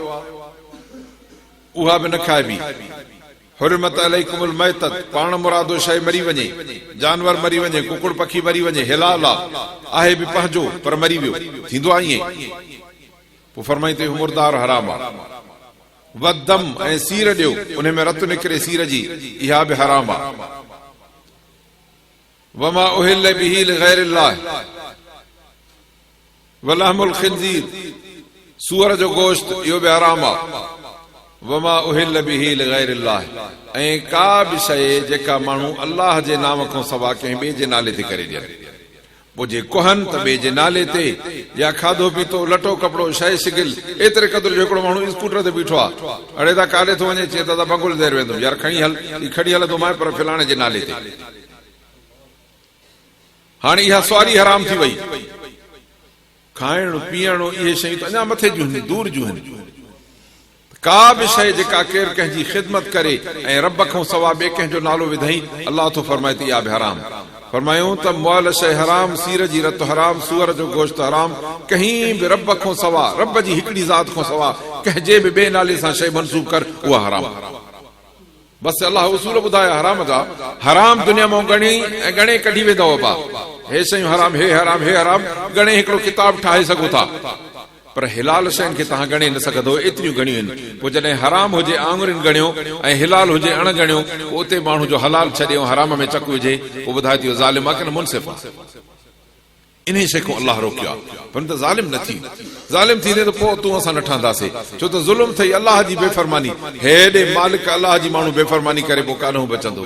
उहा बि न खाइबी। हुर्मत अलैकुमुल मैतत, पाण मुरादो शइ मरी वञे, जानवर मरी वञे, कुकुड़ पखी मरी वञे, हिलाल आहे बि पंहिंजो पर मरी वियो, थींदो आहे ईअं। पोइ फरमाई त मुर्दार हराम आहे। वदम ऐं सीर ॾियो, उन में रत निकिरे सीर जी, इहा बि हराम आहे। वमा उहिल बिही लिगैरिल्लाह वलहमुल खिंजीर, सूअर जो गोश्त, इहो बि हराम आहे। वमा उहिल बिही लिगैरिल्लाह, ऐं का बि शइ जेका माण्हू अल्लाह जे नाम खां सवा कंहिं ॿिए जे नाले ते करे ॾियनि, पोइ जे कोहनि त ॿिए जे नाले ते, या खाधो पीतो, लटो कपिड़ो, शइ शिगिल, एतिरे क़दुरु जो हिकिड़ो माण्हू स्कूटर ते बीठो आहे, अड़े त काॾे थो वञे, चए त बंगुल देर वेंदुमि, यार खणी हल, खणी हलंदो मां पर फलाणे जे नाले ते। हाणे इहा सवारी हराम थी वई। खाइण पीअण इहे शयूं त अञा मथे जूं आहिनि, दूर जूं आहिनि। का बि शइ जेका केरु कंहिंजी ख़िदमत करे ऐं रब खां सवा ॿिए कंहिंजो नालो विधई, अल्लाह तो फरमाए त इहा बि हराम। फरमायूं त मुअल शइ हराम, सीर जी रत हराम, सूअर जो गोश्त हराम, कहीं बि रब खां सवा, रब जी हिकिड़ी ज़ात खां सवा कंहिंजे बि ॿिए नाले सां शइ मनसूब कर, उहा हराम। बसि अल्लाह उसूल ॿुधाया हराम जा। हराम दुनिया मां घणी ऐं घणे कढी वेंदव बा, हे शयूं हराम, हे हराम, हे हराम, घणे हिकिड़ो किताब ठाहे सघो था, पर हिलाल शयुनि खे तव्हां ॻणे न सघंदो, एतिरियूं घणियूं आहिनि। पोइ जॾहिं हराम हुजे आङुरियुनि ॻणियो ऐं हिलाल हुजे अण ॻणियो, उते माण्हू जो हलाल छॾे हराम में चक विझे, पोइ ॿुधाए थी ज़ालिम आहे कि न मुनसिफ़ आहे। इन शइ खां अल्लाह रोकियो आहे, पर त ज़ालिम न थी। ज़ालिम थींदे त पोइ तूं असां न ठहंदासीं, छो त ज़ुल्म थई, अल्लाह जी बेफ़रमानी, हेॾे मालिक अल्लाह जी माण्हू बेफ़रमानी करे पोइ कान्हो बचंदो।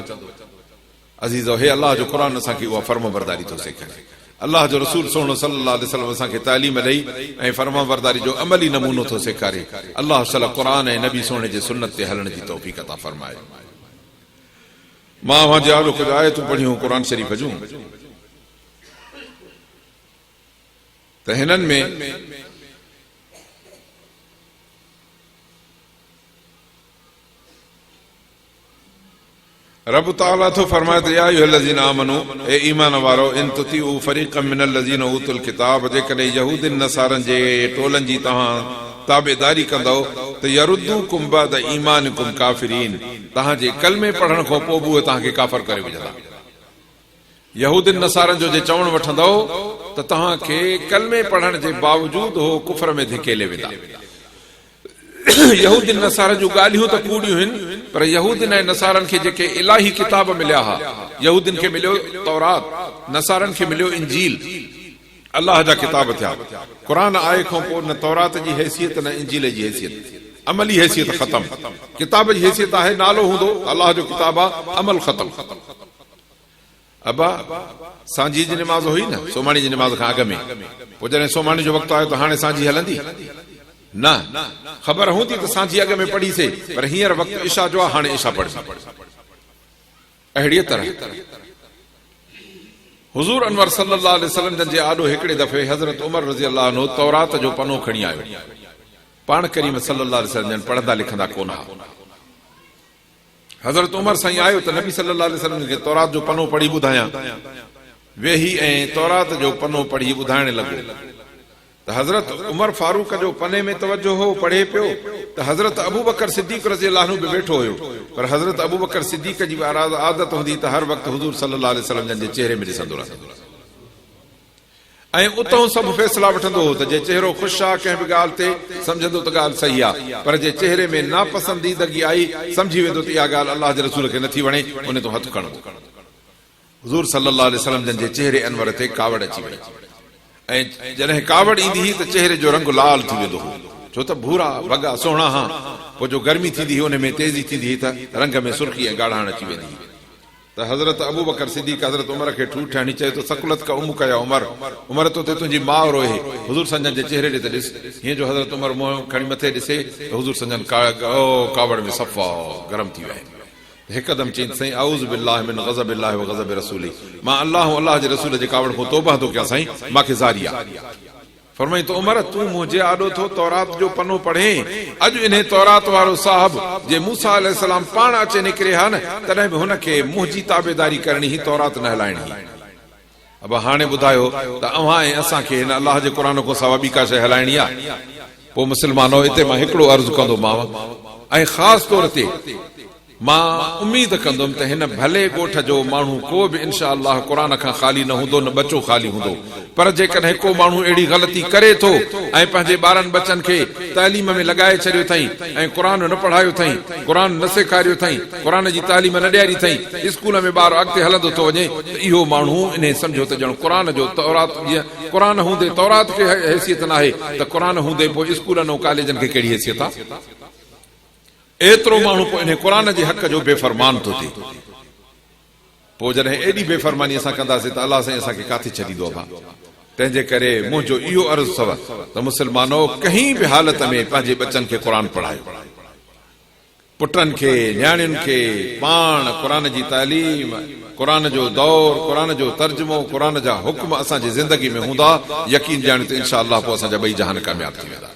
अज़ीज़ो, हे अल्लाह जो क़ुर असांखे उहा फर्मबरदारी थो सेखारे। अल्लाह जो रसूल सोहणो सल्लल्लाहु अलैहि वसल्लम असांखे तालीम ॾेई ऐं फर्माबरदारी जो अमली नमूनो थो सेखारे। अल्लाह ताला क़ुर ऐं नबी सोहणे जे सुन्नत ते हलण जी तौफ़ीक़ अता फरमाए। मां वहां आलो कुझु आयतूं पढ़ियूं क़ुर शरीफ़ जूं, त हिननि में रब ताला तो फरमाए त या अय्युहल्लज़ीना आमनू, ए ईमान वारो, इन तुतीउ फरीक़म मिनल लज़ीना ऊतुल किताब, जेकॾहिं यहूदिन नसारनि जे टोलनि जी तव्हां ताबेदारी कंदव त यरुद्दूकुम बाद ईमानिकुम काफिरीन, तव्हांजे कलमे पढ़ण खां पोइ बि उहे तव्हांखे काफ़र करे विझंदा। यहूदिन नसारनि जो जे चवण वठंदव त तव्हांखे कलमे पढ़ण जे बावजूद हो कुफर में धिकेले वेंदा। यहूदिन नसारनि जूं ॻाल्हियूं त कूड़ियूं आहिनि, पर यहूदिन ऐं नसारनि खे जेके इलाही किताब मिलिया हुआ, यहूदिन खे मिलियो तौरात, नसारनि खे मिलियो इंजील, अलाह जा किताब थिया। क़ुरान आए खां पोइ न तौरात जी हैसियत न इंजील जी हैसियत, अमली हैसियत ख़तम। किताब जी हैसियत आहे, नालो हूंदो अलाह जो किताब आहे, अमल ख़तम। अबा सांझी जी निमाज़ हुई न सोमाणी जी निमाज़ खां अॻु में, पोइ जॾहिं सोमाणी जो वक़्तु आयो त हाणे सांझी हलंदी न, ख़बर हूंदी त सांझी अॻु में पढ़ीसे, पर हींअर वक़्तु इशा जो आहे, हाणे इशा पढ़ी। अहिड़ीअ तरह हुज़ूर अनवर सल्लल्लाहु अलैहि वसल्लम जन जे आॾो हिकिड़े दफ़े हज़रत उमर रज़ी अल्लाह अन्हु तौरात जो पनो खणी आयो। पाण करीम सल्लल्लाहु अलैहि वसल्लम जन पढ़ंदा लिखंदा कोन हा। हज़रत उमर साईं आयो त नबी सल्लल्लाहु अलैहि वसल्लम खे तौरात जो पनो पढ़ी ॿुधायां। वेही ऐं तौरात जो पनो पढ़ी ॿुधाइण लॻो त हज़रत उमर फारूक जो पने में तवजो हो, पढ़े पियो त हज़रत अबू बकर सिद्दीक़ रज़ी अल्लाह अन्हु बि वेठो हुयो, पर हज़रत अबू बकर सिद्दीक़ जी आदत हूंदी त हर वक़्तु हुज़ूर सल्लल्लाहु अलैहि वसल्लम जन जे चेहरे में ॾिसंदो रहंदो ऐं उतां सभु फ़ैसिला वठंदो हो त जे चेहरो ख़ुशि आहे कंहिं बि ॻाल्हि ते सम्झंदो त ॻाल्हि सही आहे, पर जे चेहरे में नापसंदीदगी आई सम्झी वेंदो त इहा ॻाल्हि अलाह जे रसूल खे नथी वणे, उन तो हथु खणंदो। हुज़ूर सल्लल्लाहु अलैहि वसल्लम जन जे चेहरे अनवर ते कावड़ अची वई ऐं जॾहिं कावड़ ईंदी हुई त चेहरे जो रंग लाल थी वेंदो हो, छो त भूरा वॻा सुहिणा हा, पोइ जो गर्मी थींदी हुई उन में तेज़ी थींदी हुई त रंग में सुर्खी ऐं ॻाढ़ाण अची वेंदी हुई। त हज़रत अबू बकर सिद्दीक़ हज़रत उमर खे ठूठ हणी चयो त सकुलत का उमुक या उमर, उमर तो ते तुंहिंजी माउ रोए, हुज़ूर संजन जे चेहरे ॾे त ॾिस। हीअं जो हज़रत उमर मुंहुं खणी मथे ॾिसे त हुज़ूर संजन कावड़ में सफ़ा गरम थी विया। हिकदमि चई साईं आऊज़ बिल्लाहि मिन ग़ज़बिल्लाहि व ग़ज़बि रसूली, मां अल्लाह जे रसूल जे कावड़ खां तौबा थो कयां साईं, मूंखे ज़ारी आहे। फरमाई त उमर तूं मुंहिंजे आॾो थो तौरात जो पनो पढ़े, अॼु इन तौरात वारो साहब जे मूसा अलैहिस्सलाम पाण अचे निकिरे हा न, तॾहिं बि हुनखे मुंहिंजी ताबेदारी करणी ही, तौरात न हलाइणी। अब हाणे ॿुधायो त अव्हां ऐं असांखे हिन अलाह जे क़ुरान खां सवाइ ॿी का शइ हलाइणी आहे? पोइ मुस्लमानो हिते मां हिकिड़ो अर्ज़ु कंदोमांव ऐं ख़ासि तौर ते मां उम्मीद कंदुमि त हिन भले ॻोठ जो माण्हू को बि इनशा अल्लाह क़ुरान खां ख़ाली न हूंदो, न बचो ख़ाली हूंदो, पर जेकॾहिं को माण्हू अहिड़ी ग़लती करे थो ऐं पंहिंजे ॿारनि बचनि खे तालीम में लॻाए छॾियो अथई ऐं क़ुरान न पढ़ायो अथई, क़ुरान न सेखारियो अथई, क़ुरान जी तालीम न ॾियारी अथई, स्कूल में ॿार अॻिते हलंदो थो वञे, त इहो माण्हू इन सम्झो त ॼण क़ुरान जो तौरात, जीअं क़ुरान हूंदे तौरात खे हैसियत न आहे त क़ुरान हूंदे पोइ स्कूलनि ऐं कॉलेजनि खे कहिड़ी हैसियत आहे? एतिरो माण्हू पोइ इन क़ुरान जे हक़ जो बेफ़रमान थो थिए। पोइ जॾहिं एॾी बेफ़रमानी असां कंदासीं त अलाह साईं असांखे किथे छॾींदो आहे? तंहिंजे करे मुंहिंजो इहो अर्ज़ु अथव त मुस्लमानो कंहिं बि हालत में पंहिंजे बचनि खे क़ुरान पढ़ायो, पुटनि खे, न्याणियुनि खे पाण क़ुरान जी तालीम, क़ुरान जो दौर, क़ुरान जो तर्जुमो, क़ुरान जा हुक्म असांजी ज़िंदगी में हूंदा, यकीन ॼाण त इनशा अल्लाह पोइ असांजा ॿई जहान कामयाब थी वेंदा।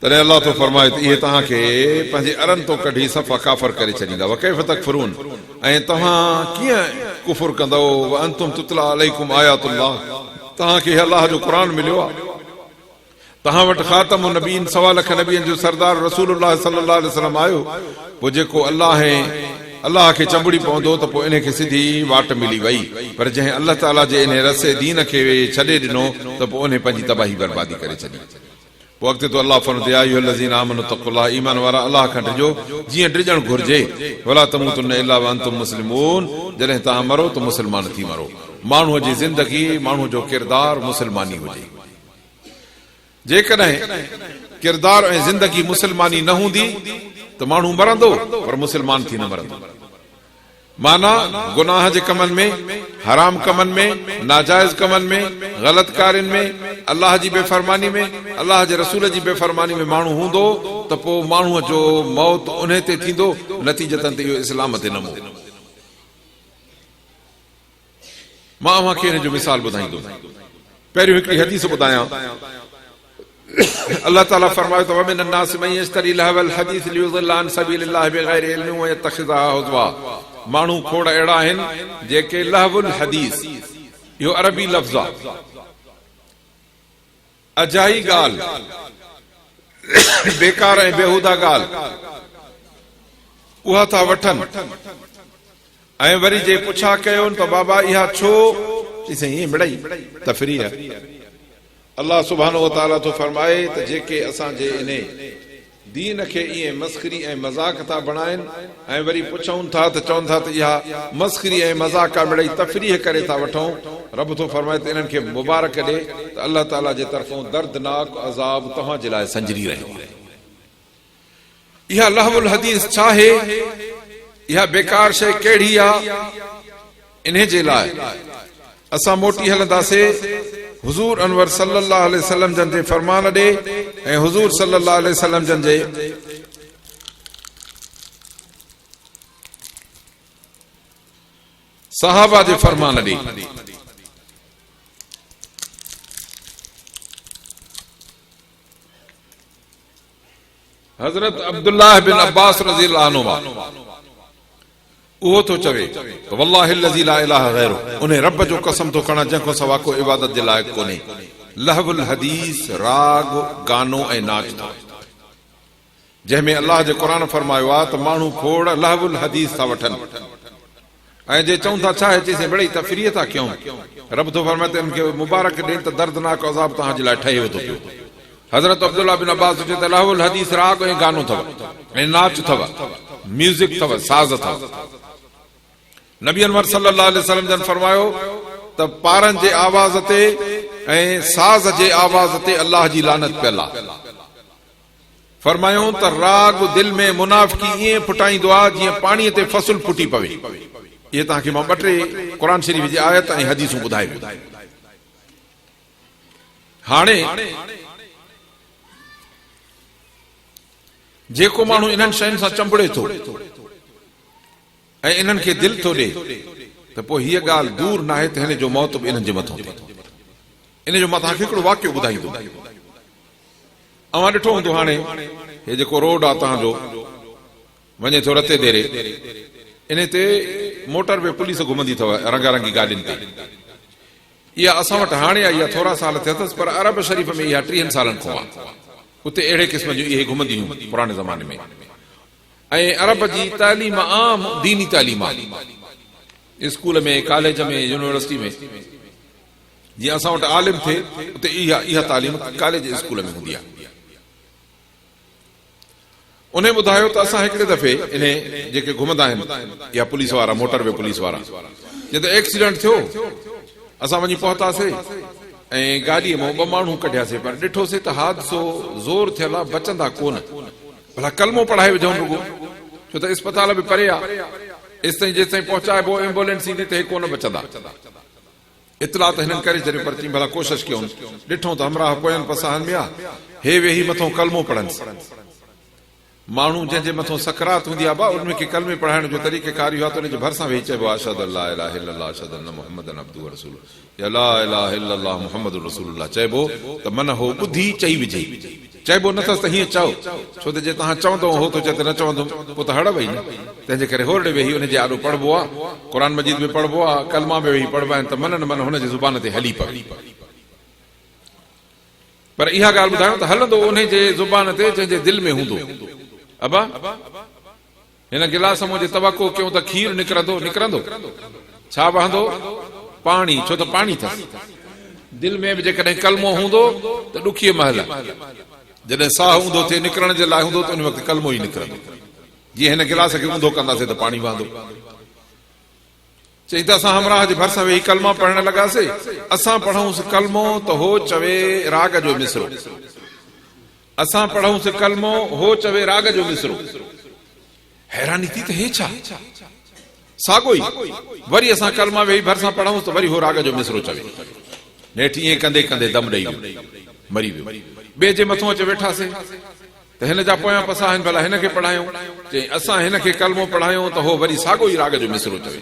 तॾहिं अलाह तो फरमाए त इहे तव्हांखे पंहिंजे अरनि तो कढी सफ़ा काफ़र करे छॾींदा। व कैफ़ तकफुरून, ऐं तव्हां कीअं कुफुर कंदव? व अंतुम तुतला अलैकुम आयातुल्लाह, तव्हांखे अलाह जो क़ुरान मिलियो आहे, तव्हां वटि ख़ातम नबीन, सवा लख नबियनि जो सरदार रसूलुल्लाह सल्लल्लाहु अलैहि वसल्लम आयो, पोइ जेको अलाह खे चंबड़ी पवंदो त पोइ इनखे सिधी वाट मिली वई, पर जंहिं अलाह ताला जे इन रसे दीन खे छॾे ॾिनो त पोइ उन पंहिंजी तबाही बर्बादी करे छॾी। पोइ अॻिते तो अलाह फरमाए या अय्युहल्लज़ीना आमनु तक़ुल्लाह, ईमान वारा अलाह खां डिॼो जीअं डिॼणु घुर्जे, वला तमूतुन्ना इल्ला व अंतुम मुस्लिमून, जॾहिं तव्हां मरो त मुस्लमान थी मरो। माण्हूअ जी ज़िंदगी, माण्हू जो किरदार मुस्लमानी हुजे। जेकॾहिं किरदार ऐं ज़िंदगी मुस्लमानी न हूंदी त माण्हू मरंदो पर मुस्लमान थी न मरंदो। माना गुनाह जे कमनि में, हराम कमनि में, नाजाइज़ कमनि में, ग़लत कार्यनि में, अलाह जी बेफ़रमानी में, अलाह जे रसूल जी बेफ़रमानी में माण्हू हूंदो त पोइ माण्हूअ जो मौत उन ते थींदो, नतीजतन ते इहो इस्लाम ते नमो। मां अव्हांखे हिन जो मिसाल ॿुधाईंदुमि। पहिरियों हिकिड़ी हदीस ॿुधायां। अल्लाह ताला फरमायो त वमिन अन्नास मन यश्तरी लहवल हदीस लियुज़िल्ल अन सबीलिल्लाह बिग़ैरि इल्मिन व यत्तखिज़हा हुज़वा। माण्हू खोड़ अहिड़ा आहिनि जेके लहवुल हदीस, इहो अरबी लफ़्ज़ आहे, अजाई ॻाल्हि, बेकार ऐं बेहूदा ॻाल्हि, उहा था वठनि ऐं वरी जे पुछा कयो त बाबा इहा छो, चई साईं ईअं मिड़ई तफ़रीह, अल्लाह सुब्हानहु व तआला तो फरमाए त जेके असांजे इन दीन खे ईअं मस्खरी ऐं मज़ाक था बणाइनि ऐं वरी पुछऊं था त चवनि था त इहा मस्खरी ऐं मज़ाक आहे मिड़ई तफ़रीह करे था वठूं, रब थो फरमाए त इन्हनि खे मुबारक ॾे त अल्लाह ताला जे तरफ़ां दर्दनाक अज़ाब तव्हां जे लाइ संजरी रहियो आहे। इहा लहवुल हदीस छा आहे, इहा बेकार शइ कहिड़ी आहे, इन जे लाइ असां मोटी हलंदासीं हुजूर अनवर सल्लल्लाहु अलैहि वसल्लम जन जे फरमान ॾे ऐं हुजूर सल्लल्लाहु अलैहि वसल्लम जन जे सहाबा जे फरमान ॾे। हज़रत अब्दुल्लाह बिन अब्बास रज़ियल्लाहु अन्हुमा उहो तो चवे वल्लाहि लज़ी ला इलाहा गैरु, उन रब जो कसम तो खणा जंहिंखां सवा को इबादत जे लाइक़ कोन्हे। लहवुल हदीस राग गानो ऐं नाच था, जंहिंमें अल्लाह जे क़ुरान फरमायो आहे त माण्हू खोड़ लहवुल हदीस था वठनि ऐं जे चऊं था छा आहे चईं बड़ी तफ़रीह था कयूं, रब तो फरमाए त इनखे मुबारक ॾे त दर्दनाक अज़ाब तव्हां जे लाइ ठहे वेंदो पियो। हज़रत अब्दुल्लाह बिन अब्बास चए त लहवुल हदीस राग ऐं गानो अथव ऐं नाच अथव, म्यूज़िक अथव, साज़ अथव। नबी अनवर सल्लल्लाहु अलैहि वसल्लम जन फरमायो त पारनि जे आवाज़ ते ऐं साज़ जे आवाज़ ते अल्लाह जी लानत पियल आहे। फरमायूं त राग दिल में मुनाफ़िकी ईअं फुटाईंदो आहे जीअं पाणीअ ते फसुल फुटी पवे। इहे तव्हांखे मां ॿ टे क़ुरान शरीफ़ जी आयत ऐं हदीसूं ॿुधाए वियूं। हाणे जेको माण्हू इन्हनि शयुनि सां चंबड़े थो ऐं इन्हनि खे दिलि थो ॾे त पोइ हीअ ॻाल्हि दूर न आहे त हिन जो मौत बि इन्हनि जे मथां थिए। इन जो मां तव्हांखे हिकिड़ो वाक़ियो ॿुधाईंदो। अवां ॾिठो हूंदो हाणे हे जेको रोड आहे तव्हांजो वञे थो रते देरे, इन ते मोटर वे पुलिस घुमंदी अथव रंगारंगी गाॾियुनि ते। इहा असां वटि हाणे आई आहे, थोरा साल थिया अथसि, पर अरब शरीफ़ में इहा 30 सालनि खां आहे। उते अहिड़े क़िस्म जूं इहे घुमंदी हुयूं पुराणे ज़माने में। ऐं अरब जी तालीम आम दीनी तालीम आहे, स्कूल में, कॉलेज में, यूनिवर्सिटी में। जीअं असां वटि आलिम थिए उते इहा तालीम कॉलेज स्कूल में हूंदी आहे। उन ॿुधायो त असां हिकिड़े दफ़े इन जेके घुमंदा आहिनि या पुलिस वारा, मोटर वे पुलिस वारा, जॾहिं एक्सीडेंट थियो असां वञी पहुतासीं ऐं गाॾीअ मां 2 माण्हू कढियासीं, पर ॾिठोसीं त हादसो ज़ोर थियल आहे, बचंदा कोन। भला कलमो पढ़ाए विझूं रुगो, छो त अस्पताल बि परे आहे, जेसि ताईं पहुचाइबो एम्बुलेंस ईंदी त हे कोन बचंदा। इतला त हिननि करे छॾियो, पर चई भला कोशिशि कयूं। ॾिठो त हमराह पोयनि पसाहनि में आहे, हे वेही मथां कलमो पढ़नि। माण्हू जंहिंजे मथां सकरात हूंदी आहे उनखे कलमे पढ़ाइण जो तरीक़ेकार इहो आहे त उनजे भरिसां वेही चइबो आहे अशहदु अल्ला इलाहा इल्लल्लाह अशहदु अन्न मुहम्मदन अब्दुहु व रसूलुहु, या ला इलाहा इल्लल्लाह मुहम्मदुर रसूलुल्लाह चइबो त मन हो ॿुधी चई विझे। चइबो नथसि त हीअं चओ, छो त जे तव्हां चवंदो हो त चए त न चवंदुमि पोइ त हड़ वई न। तंहिंजे करे होरड़े वेही उनजे आॾो पढ़बो आहे, क़ुर मजीद में पढ़बो आहे, कलमा में वेही पढ़बा आहिनि त मन न मन हुनजी ज़ुबान ते हली पवे। पर इहा ॻाल्हि ॿुधायूं त हलंदो उनजे ज़ुबान ते जंहिंजे दिलि में हूंदो। अबा हिन गिलास मां जे तवको कयूं त खीर निकिरंदो छा वहंदो? पाणी, छो त पाणी अथसि। दिलि में बि जेकॾहिं कलमो हूंदो त ॾुखीअ महल, जॾहिं साह हूंदो थिए निकिरण जे लाइ हूंदो त उन वक़्तु कलमो ई निकिरंदो। जीअं हिन गिलास खे ऊंधो कंदासीं त पाणी वहंदो। चई त असां हमराह जे भरिसां वेही कलमा पढ़ण लॻासीं। असां पढ़ूंसि कलमो त हो चवे राग जो मिसरो, असां पढ़ूंसि कलमो हो चवे राग जो मिसरो। हैरानी थी त हे छा, साॻो ई। वरी असां कलमा वेही भरिसां पढ़ूंसि त वरी हो राग जो मिसरो चवे। नेठि ईअं कंदे कंदे दम ॾेई मरी वियो। ॿिए जे मथां अची वेठासीं त हिन जा पोयां पसा आहिनि, भला हिन खे पढ़ायूं। चई असां हिन खे कलमो पढ़ायूं त हो वरी साॻो ई राग जो मिसरो चवे।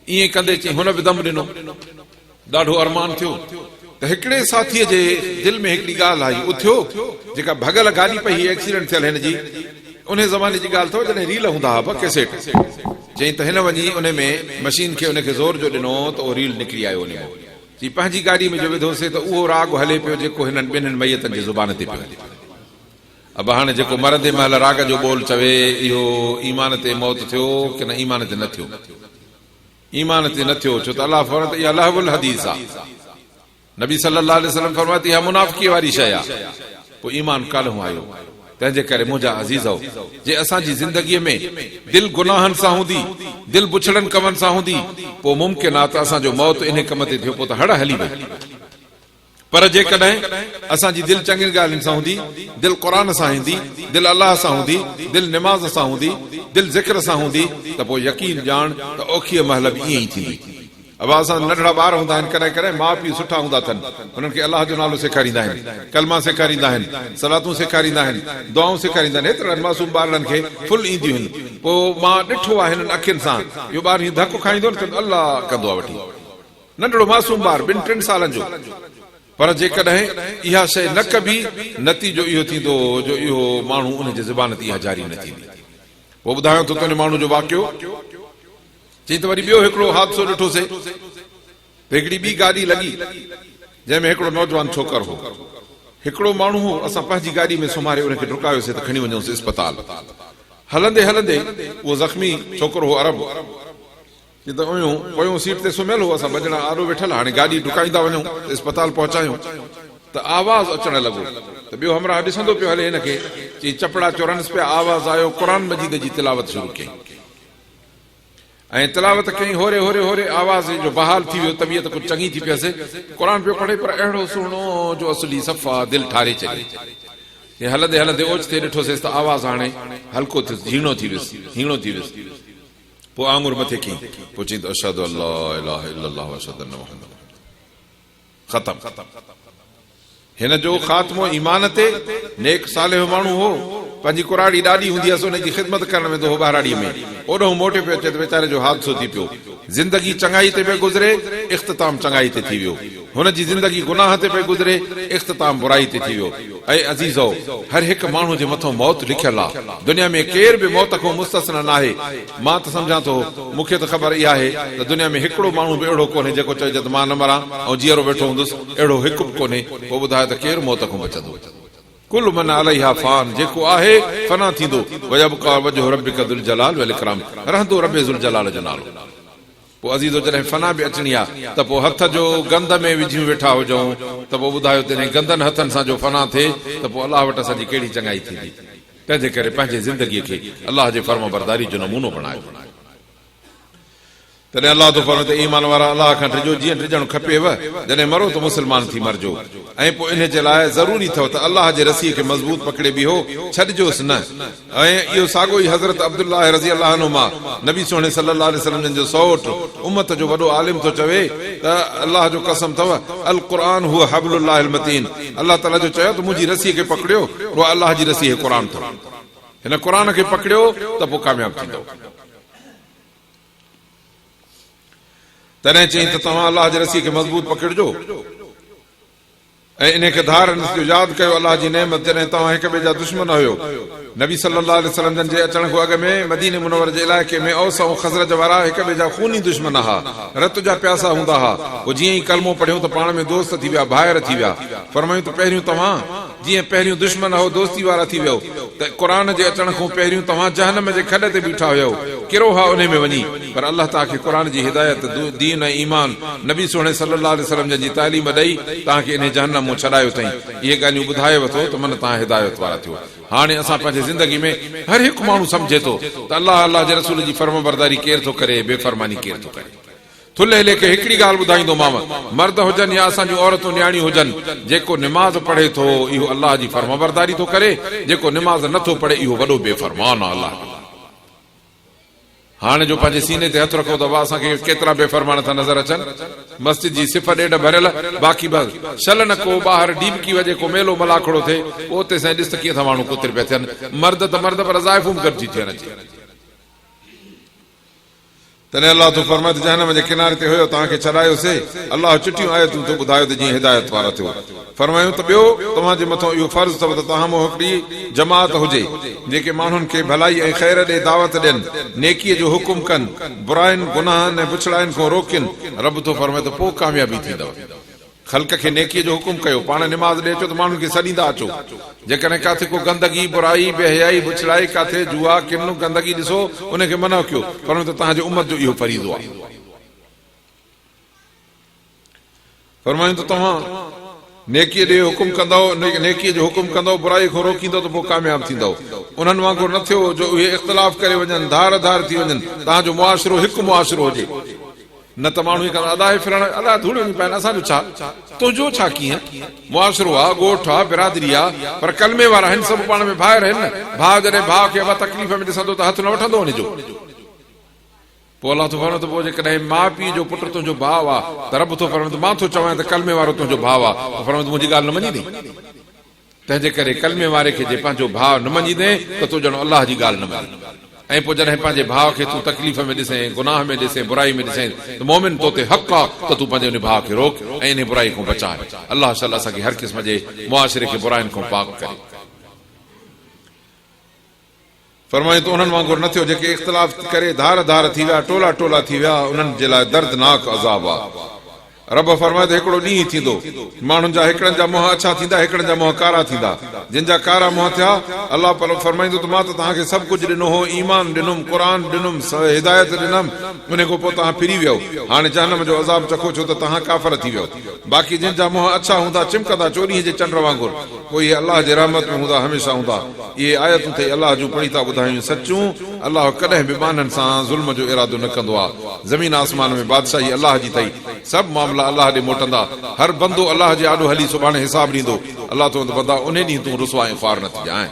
ईअं कंदे चई हुन बि दम ॾिनो। ॾाढो अरमान थियो त हिकिड़े साथीअ जे दिलि में हिकिड़ी ॻाल्हि आई, उथियो, जेका भॻल गाॾी पई एक्सीडेंट थियल हिन जी, उन ज़माने जी ॻाल्हि अथव जॾहिं रील हूंदा हुआ कैसेट। चई त हिन वञी उन में मशीन खे उनखे ज़ोर जो ॾिनो त उहो रील निकिरी आयो। उन जी पंहिंजी गाॾी में जो विधोसीं त उहो राग हले पियो जेको हिननि ॿिन्हिनि मैयतनि जी ज़ुबान ते पियो। अब हाणे जेको मरंदे महिल राग जो बोल चवे, इहो ईमान ते मौत थियो की न ईमान ते न थियो? ईमान ते न थियो, छो त अलाह फरमाए त इहा लहवुल हदीस आहे। नबी सल्लल्लाहु अलैहि वसल्लम फरमाती है मुनाफ़िकी वारी शइ आहे। पोइ ईमान काल्ह आयो। तंहिंजे करे मुंहिंजा अज़ीज़ो, जे असांजी ज़िंदगीअ में दिलि गुनाहनि सां हूंदी, दिलि बुछड़नि कमनि सां हूंदी, पोइ मुमकिन आहे त असांजो मौत इन कम ते थियो, पोइ त हड़ हली वई। पर जेकॾहिं असांजी दिलि चङियुनि ॻाल्हियुनि सां हूंदी, दिलि क़ुर सां हूंदी, दिलि अलाह सां हूंदी, दिलि निमाज़ सां हूंदी, दिलि ज़िक्र सां हूंदी, त पोइ यकीन ॼाण त ओखीअ महिल बि ईअं ई थींदी। अब असां नंढड़ा ॿार हूंदा आहिनि, कॾहिं कॾहिं माउ पीउ सुठा हूंदा अथनि, हुननि खे अलाह जो नालो सेखारींदा आहिनि, कलमा सेखारींदा आहिनि, सलातूं सेखारींदा आहिनि, दुआऊं सेखारींदा आहिनि। हेतिरनि मासूम ॿारनि खे फुल ईंदियूं आहिनि। पोइ मां ॾिठो आहे हिननि अखियुनि सां, इहो ॿार हीअं धकु खाईंदो न, अलाह कंदो आहे वठी, नंढड़ो मासूम ॿार 2-3 सालनि जो। पर जेकॾहिं इहा शइ न कबी, नतीजो इहो थींदो जो इहो माण्हू उनजे ज़बान ते इहा जारी न थींदी। पोइ ॿुधायो त तुंहिंजे माण्हू जो वाक़ियो चई त वरी ॿियो हिकिड़ो हादसो ॾिठोसीं। हिकिड़ी ॿी गाॾी लॻी जंहिंमें हिकिड़ो नौजवान छोकर हो, हिकिड़ो माण्हू हो, असां पंहिंजी गाॾी में सुम्हारे उनखे डुकायोसीं त खणी वञूंसीं अस्पताल। हलंदे हलंदे उहो ज़ख़्मी छोकिरो हो अरब, त पोयों सीट ते सुम्हियल हो, असां ॿ ॼणा आरो वेठल, हाणे गाॾी डुकाईंदा वञूं, अस्पताल पहुचायूं त आवाज़ अचणु लॻो। त ॿियो हमरा ॾिसंदो पियो हले हिनखे, चई चपड़ा चोरनसि पिया, आवाज़ आयो, क़ुर मजीद जी तिलावत शुरू कई ऐं तिलावत कई, होरे होरे होरे आवाज़ जो बहाल थी वियो, तबियत कुझु चङी थी पियसि, क़ुर पियो पढ़े, पर अहिड़ो सुहिणो जो असली सफ़ा दिलि ठारे छॾे। हलंदे हलंदे ओचिते ॾिठोसीं त आवाज़ हाणे हल्को थियो, हीणो थी वियुसि, हीणो थी वियुसि। पोइ आङुर मथे कई, पोइ चई त अशहदु अल्ला इलाहा इल्लल्लाह व अशहदु अन्न मुहम्मद, ख़तम। हिन जो ख़ात्मो ईमान ते। नेक सालिह माण्हू हो, पंहिंजी कुराड़ी ॾाढी हूंदी हुअसि, हुनजी ख़िदमत करण वेंदो हो ॿाराड़ीअ में, ओॾो मोटे पियो अचे त वीचारे जो हादसो थी पियो। ज़िंदगी चङाई ते पियो गुज़रे, इख़्तिताम चङाई ते थी वियो। हुनजी ज़िंदगी गुनाह ते पियो गुज़रे, इख़्तिताम बुराई ते थी वियो। ऐं अज़ीज़ो, हर हिकु माण्हू जे मथां मौत लिखियल आहे। दुनिया में केर बि मौत खां मुस्तस्ना न आहे। मां त सम्झां थो, मूंखे त ख़बर इहा आहे त दुनिया में हिकिड़ो माण्हू बि अहिड़ो कोन्हे जेको चए त मां न मरां ऐं जीअरो वेठो हूंदुसि, अहिड़ो हिकु बि कोन्हे। पोइ ॿुधाए त केरु मौत खां बचंदो? कुल मन अलैहा फान, जेको आहे फना थींदो, वयबका वजहु रब्बिक ज़ुल जलाल वल इकराम, रहंदो रब ज़ुल जलाल जो नालो। पोइ अज़ीज़ो, जॾहिं फना बि अचणी आहे त पोइ हथ जो गंद में विझी वेठा हुजऊं, त पोइ ॿुधायो तॾहिं गंदनि हथनि सां जो फना थिए त पोइ अलाह वटि असांजी कहिड़ी चङाई थींदी। तंहिंजे करे पंहिंजे ज़िंदगीअ खे अलाह जे फर्म बरदारी जो नमूनो बणायो। तॾहिं अलाह तो फरमाए त ईमान वारा अलाह खां ड्रिजो जीअं ड्रिजणु खपेव, जॾहिं मरो त मुस्लमान थी मरजो। ऐं पोइ इन जे लाइ ज़रूरी अथव त अलाह जे रसीअ खे मज़बूत पकड़े बीहो, छॾिजोसि न। ऐं इहो साॻियो ई हज़रत अब्दुल्लाह रज़ी अल्लाह अन्हु मां नबी सोने सल्लल्लाहु अलैहि वसल्लम जो सौट, उम्मत जो वॾो आलिम थो चवे त अलाह जो कसम अथव, अल क़ुरान हुआ हबलुल्लाहिल मतीन, अलाह ताला जो चयो त मुंहिंजी रसीअ खे पकड़ियो, उहा अलाह जी रसी है क़ुरान अथव। हिन क़ुरान खे पकड़ियो त पोइ कामयाबु थींदो। तॾहिं चई त तव्हां अलाह जे रसीअ खे मज़बूत पकड़िजो ऐं इन खे धारनि जो यादि कयो अलाह जी नेमत, जॾहिं तव्हां हिक ॿिए जा दुश्मन हुयो। नबी सल्लल्लाहु अलैहि वसल्लम जे अचण खां अॻु में मदीने मुनव्वर जे इलाइक़े में औस ऐं ख़ज़रज वारा हिक ॿिए जा खूनी दुश्मन हुआ, रत जा प्यासा हूंदा हुआ। पोइ जीअं ई कलमो पढ़ियो त पाण में दोस्त थी विया, भाइर थी विया। फरमायूं त पहिरियों तव्हां जीअं पहिरियों दुश्मन हो दोस्ती वारा थी वियो, त क़ुरान जे अचण खां पहिरियों तव्हां जहन्नम जे खॾ ते बीठा हुयो, किरो हा उन में वञी। पर अलाह तव्हांखे क़ुरान जी हिदायत, दीन ऐं ईमान, नबी सोने सल्लल्लाहु अलैहि वसल्लम जी तालीम ॾेई तव्हांखे इन जहन्नम मां छॾायो अथई। इहे ॻाल्हियूं ॿुधाए वठो त मन तव्हां हिदायत वारा थियो। हाणे असां पंहिंजे ज़िंदगी में हर हिकु माण्हू सम्झे थो त अलाह अलाह जे रसूल जी फर्मबरदारी केरु थो करे, बेफ़रमानी केरु थो करे। थुल्हे लेखे हिकिड़ी ॻाल्हि ॿुधाईंदोमांव, मर्द हुजनि या असांजूं औरतूं न्याणियूं हुजनि, जेको निमाज़ पढ़े थो इहो अलाह जी फर्मबरदारी थो करे, जेको निमाज़ नथो पढ़े इहो वॾो बेफ़रमान आहे अलाह। हाणे जो पंहिंजे सीने ते हथ रखो त वाह असांखे केतिरा बेफ़रमान था नज़र अचनि। मस्जिद जी सिफ़ ॾेढ भरियल, बाक़ी बस शल न को, ॿाहिरि डीबकी वॼे, को मेलो मलाखड़ो थिए, उते सां ॾिस त कीअं था माण्हू कुतिर पिया थियनि। मर्द त मर्द, पर ज़ाइफ़ूं बि गॾिजी थियनि अचे। तॾहिं अलाह तो फरमाए जहन्नम जे किनारे ते हुयो, तव्हांखे छॾायोसीं। अलाह चिटियूं आयतूं तो ॿुधायो त जीअं हिदायत वारा थियो। फरमायूं त ॿियो तव्हांजे मथां इहो फर्ज़ अथव त तव्हां में हिकिड़ी जमात हुजे जेके माण्हुनि खे भलाई ऐं ख़ैर ॾे दावत ॾियनि, नेकीअ जो हुकुम कनि, बुराइनि गुनाहनि ऐं बुछड़ाइनि खां रोकनि। रब तो फरमाए त पोइ कामयाबी थींदव। ख़ल्क़ खे नेकीअ जो हुकुम कयो, पाण निमाज़ ॾे अचो त माण्हुनि खे सॾींदा अचो। जेकॾहिं किथे को गंदगी, बुराई, बेहयाई, बुछड़ाई, किथे जुआ, किमलो, गंदगी ॾिसो, उनखे मना कयो। पर त तव्हांजे उम्मत जो इहो फरीज़ो आहे। फरमायूं त तव्हां नेकीअ ॾे हुकुम कंदव, नेकीअ जो हुकुम कंदव, बुराई खां रोकींदव त पोइ कामयाब थींदव। उन्हनि वांगुरु न थियो जो उहे इख़्तिलाफ़ करे वञनि, धार धार थी वञनि। तव्हांजो मुआशिरो हिकु मुआशिरो हुजे, न त माण्हू अलाए फिरण अलाए धूड़ियूं थी पाइनि, असांजो छा, तुंहिंजो छा, कीअं मुआशिरो आहे, ॻोठ आहे, बिरादरी आहे, पर कलमे वारा आहिनि, सभु पाण में भाइर आहिनि। भाउ जॾहिं भाउ खे तकलीफ़ में ॾिसंदो त हथ न वठंदो हुनजो। पोइ अलाह थो फरमाए त पोइ जेकॾहिं माउ पीउ जो पुटु तुंहिंजो भाउ आहे त रब थो फरमाए त मां थो चवां त कलमे वारो तुंहिंजो भाउ आहे, त फरमाए मुंहिंजी ॻाल्हि न मञींदी। तंहिंजे करे कलमे वारे खे जे पंहिंजो भाउ न मञींदे त तूं ॼण अलाह जी ॻाल्हि न मञी। ऐं पोइ जॾहिं पंहिंजे भाउ खे तूं तकलीफ़ में ॾिसे, गुनाह में ॾिसे, बुराई में ॾिसे, त मोमिन तो ते हक़ आहे त तूं पंहिंजे उन भाउ खे रोक ऐं इन बुराई खां बचाए। अलाह ताला असांखे हर क़िस्म जे मुआशिरे खे बुराइनि खां पाक करे। फरमायूं त उन्हनि वांगुरु न थियो जेके इख़्तिलाफ़ करे धार धार थी विया, टोला टोला थी विया, उन्हनि जे लाइ दर्दनाक अज़ाब आहे। रब फरमाए त हिकिड़ो ॾींहुं थींदो, माण्हुनि जा हिकिड़नि जा मुंहं अछा थींदा, हिकिड़नि जा मुंहं कारा थींदा। जिन जा कारा मुंहं थिया, अलाह फरमाईंदो त मां त तव्हांखे सभु कुझु ॾिनो हो, ईमान ॾिनुमि, क़ुर ॾिनुमि, हिदायत ॾिनमि, उन खां पोइ तव्हां फिरी वियो, हाणे जहन्नम जो अज़ाब चखो छो त तव्हां काफ़िर थी वियो। बाक़ी जिन जा मुंहं अछा हूंदा, चिमकंदा चोरीअ जे चंड वांगुरु, पोइ इहे अलाह जे रहमत में हूंदा, हमेशह हूंदा। इहे आयतूं अथई अलाह जूं पढ़ी था ॿुधायूं सचूं। अलाह कॾहिं बि माननि सां ज़ुल्म जो इरादो न कंदो आहे। ज़मीन आसमान में बादशाही अलाह जी अथई, सभु मामला अलाह ॾे मोटंदा। हर बंदो अलाह जे आॾो हली सुभाणे हिसाब ॾींदो। अलाह तो बंदा उन ॾींहुं तूं रुसवा ऐं ख़्वार न थी जाए।